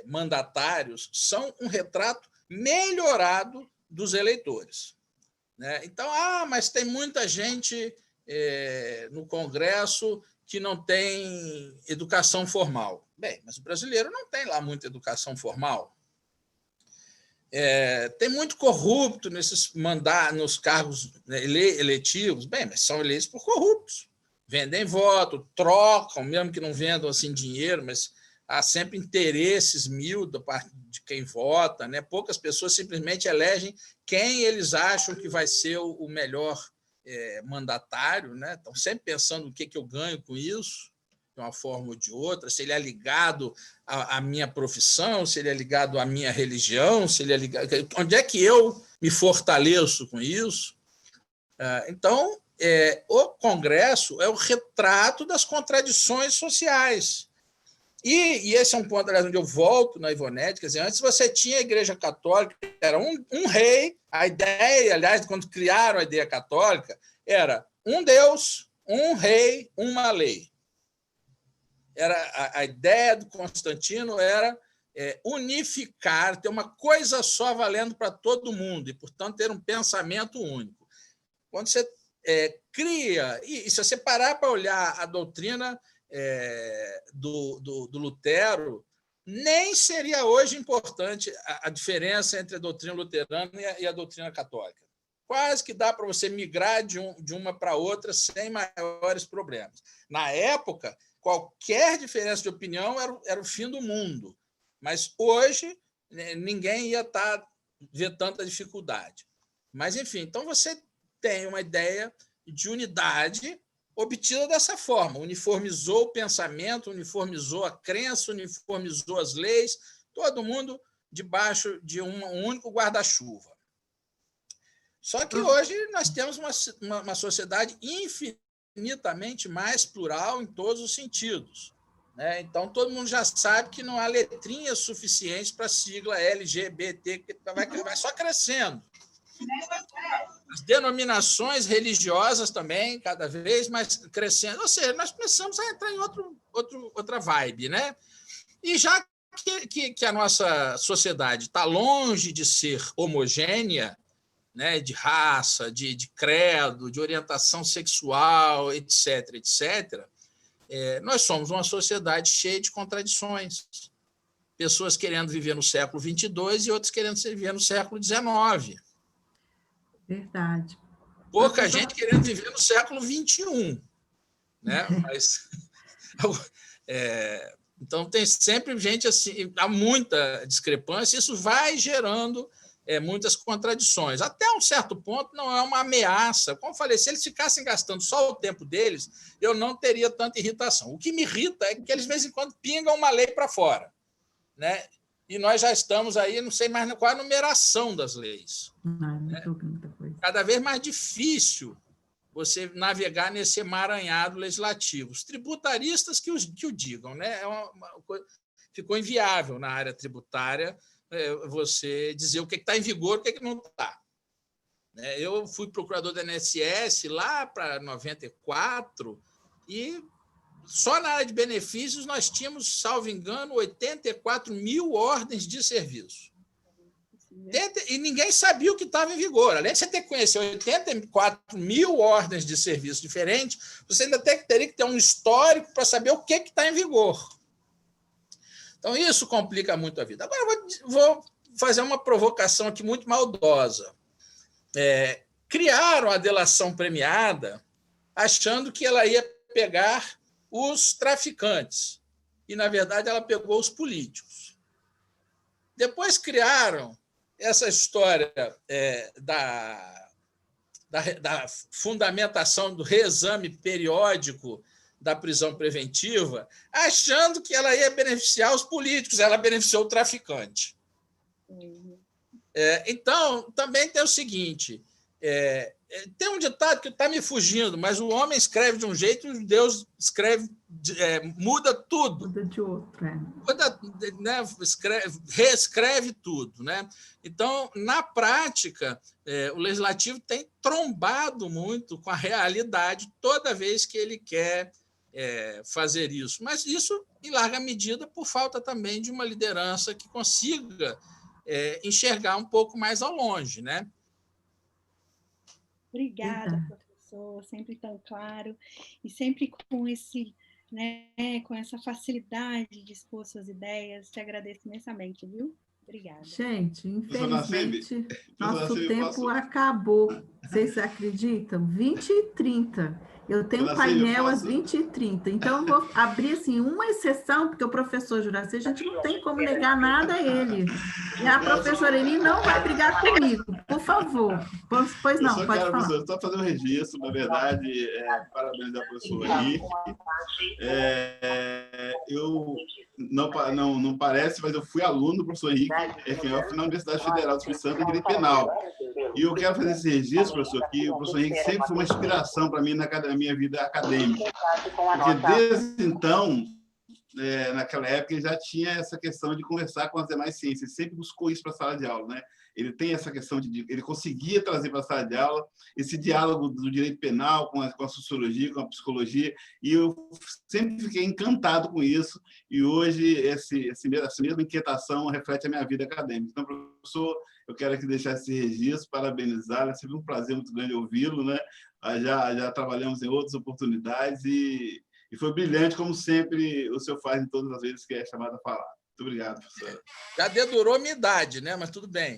mandatários são um retrato melhorado dos eleitores, né? Então, mas tem muita gente no Congresso que não tem educação formal. Bem, mas o brasileiro não tem lá muita educação formal. Tem muito corrupto nos cargos eletivos. Bem, mas são eleitos por corruptos. Vendem voto, trocam, mesmo que não vendam assim dinheiro, mas há sempre interesses mil da parte de quem vota, né? Poucas pessoas simplesmente elegem quem eles acham que vai ser o melhor mandatário, né? Estão sempre pensando o que eu ganho com isso, de uma forma ou de outra, se ele é ligado à minha profissão, se ele é ligado à minha religião, se ele é ligado... Onde é que eu me fortaleço com isso? Então, o Congresso é o retrato das contradições sociais. E esse é um ponto, aliás, onde eu volto na Ivonete, quer dizer, antes você tinha a Igreja Católica, era um rei, a ideia, aliás, quando criaram a ideia católica, era um Deus, um rei, uma lei. A ideia do Constantino era unificar, ter uma coisa só valendo para todo mundo, e, portanto, ter um pensamento único. Quando você cria, e se você parar para olhar a doutrina do Lutero, nem seria hoje importante a diferença entre a doutrina luterana e a doutrina católica. Quase que dá para você migrar de uma para outra sem maiores problemas. Na época, qualquer diferença de opinião era o fim do mundo, mas hoje ninguém ia ver tanta dificuldade. Mas, enfim, então você tem uma ideia de unidade obtida dessa forma, uniformizou o pensamento, uniformizou a crença, uniformizou as leis, todo mundo debaixo de um único guarda-chuva. Só que hoje nós temos uma sociedade infinitamente mais plural em todos os sentidos, né? Então, todo mundo já sabe que não há letrinhas suficientes para a sigla LGBT, que vai só crescendo. As denominações religiosas também, cada vez mais crescendo. Ou seja, nós começamos a entrar em outra vibe, né? E já que a nossa sociedade está longe de ser homogênea, né, de raça, de credo, de orientação sexual, etc., nós somos uma sociedade cheia de contradições. Pessoas querendo viver no século XXII e outras querendo viver no século XIX.
Verdade.
Pouca gente querendo viver no século XXI, né? Mas, então, tem sempre gente assim, há muita discrepância, isso vai gerando muitas contradições. Até um certo ponto, não é uma ameaça. Como eu falei, se eles ficassem gastando só o tempo deles, eu não teria tanta irritação. O que me irrita é que eles, de vez em quando, pingam uma lei para fora, né? E nós já estamos aí, não sei mais qual a numeração das leis. Cada vez mais difícil você navegar nesse emaranhado legislativo. Os tributaristas que o digam, né? Ficou inviável na área tributária você dizer o que está em vigor e o que não está. Eu fui procurador da INSS lá para 94 e só na área de benefícios nós tínhamos, salvo engano, 84 mil ordens de serviço. E ninguém sabia o que estava em vigor. Além de você ter que conhecer 84 mil ordens de serviço diferentes, você ainda teria que ter um histórico para saber o que está em vigor. Então, isso complica muito a vida. Agora, eu vou fazer uma provocação aqui muito maldosa. Criaram a delação premiada achando que ela ia pegar os traficantes. E, na verdade, ela pegou os políticos. Depois criaram essa história da fundamentação do reexame periódico da prisão preventiva, achando que ela ia beneficiar os políticos, ela beneficiou o traficante. Então, também tem o seguinte, Tem um ditado que está me fugindo, mas o homem escreve de um jeito e Deus escreve, muda tudo.
Muda de outro,
Muda, né, reescreve tudo. Né? Então, na prática, o Legislativo tem trombado muito com a realidade toda vez que ele quer fazer isso. Mas isso, em larga medida, por falta também de uma liderança que consiga enxergar um pouco mais ao longe, né?
Obrigada, professor, sempre tão claro e sempre com esse, né, com essa facilidade de expor suas ideias. Te agradeço imensamente, viu? Obrigada.
Gente, infelizmente, nosso tempo acabou. Vocês acreditam? 20h30. Eu tenho um painel às 20h30. Então, eu vou abrir assim, uma exceção, porque o professor Juraci, a gente não tem como negar nada a ele. E a professora Eni não vai brigar comigo, por favor. Pois não, pode falar.
Professor, só fazer um registro, na verdade, parabéns ao professor Henrique. Eu não parece, mas eu fui aluno do professor Henrique na Universidade Federal do Espírito Santo, em Direito Penal. E eu quero fazer esse registro, professor, que o professor Henrique sempre foi uma inspiração para mim na minha vida acadêmica. Porque desde então, naquela época, ele já tinha essa questão de conversar com as demais ciências. Ele sempre buscou isso para a sala de aula, né? Ele tem essa questão ele conseguia trazer para a sala de aula esse diálogo do direito penal com a sociologia, com a psicologia, e eu sempre fiquei encantado com isso, e hoje essa mesma inquietação reflete a minha vida acadêmica. Então, professor, eu quero aqui deixar esse registro, parabenizá-lo, é sempre um prazer muito grande ouvi-lo, né? Já trabalhamos em outras oportunidades e foi brilhante, como sempre o senhor faz em todas as vezes que é chamado a falar. Muito obrigado, professora.
Já dedurou minha idade, né? Mas tudo bem.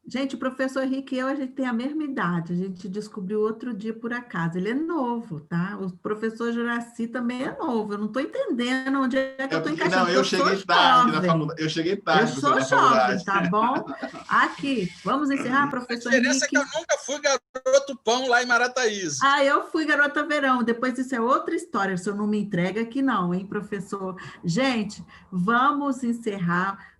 Gente, o professor Henrique e eu, a gente tem a mesma idade, a gente descobriu outro dia por acaso, ele é novo, tá? O professor Juraci também é novo, eu não estou entendendo onde é que eu estou encaixando.
Não, eu cheguei tarde na faculdade. Eu cheguei tarde.
Eu sou jovem, tá bom? Aqui, vamos encerrar, professor Henrique.
A diferença é que eu nunca fui garoto pão lá em Marataízes.
Eu fui garota verão, depois isso é outra história, o senhor não me entrega aqui não, hein, professor? Gente, vamos encerrar.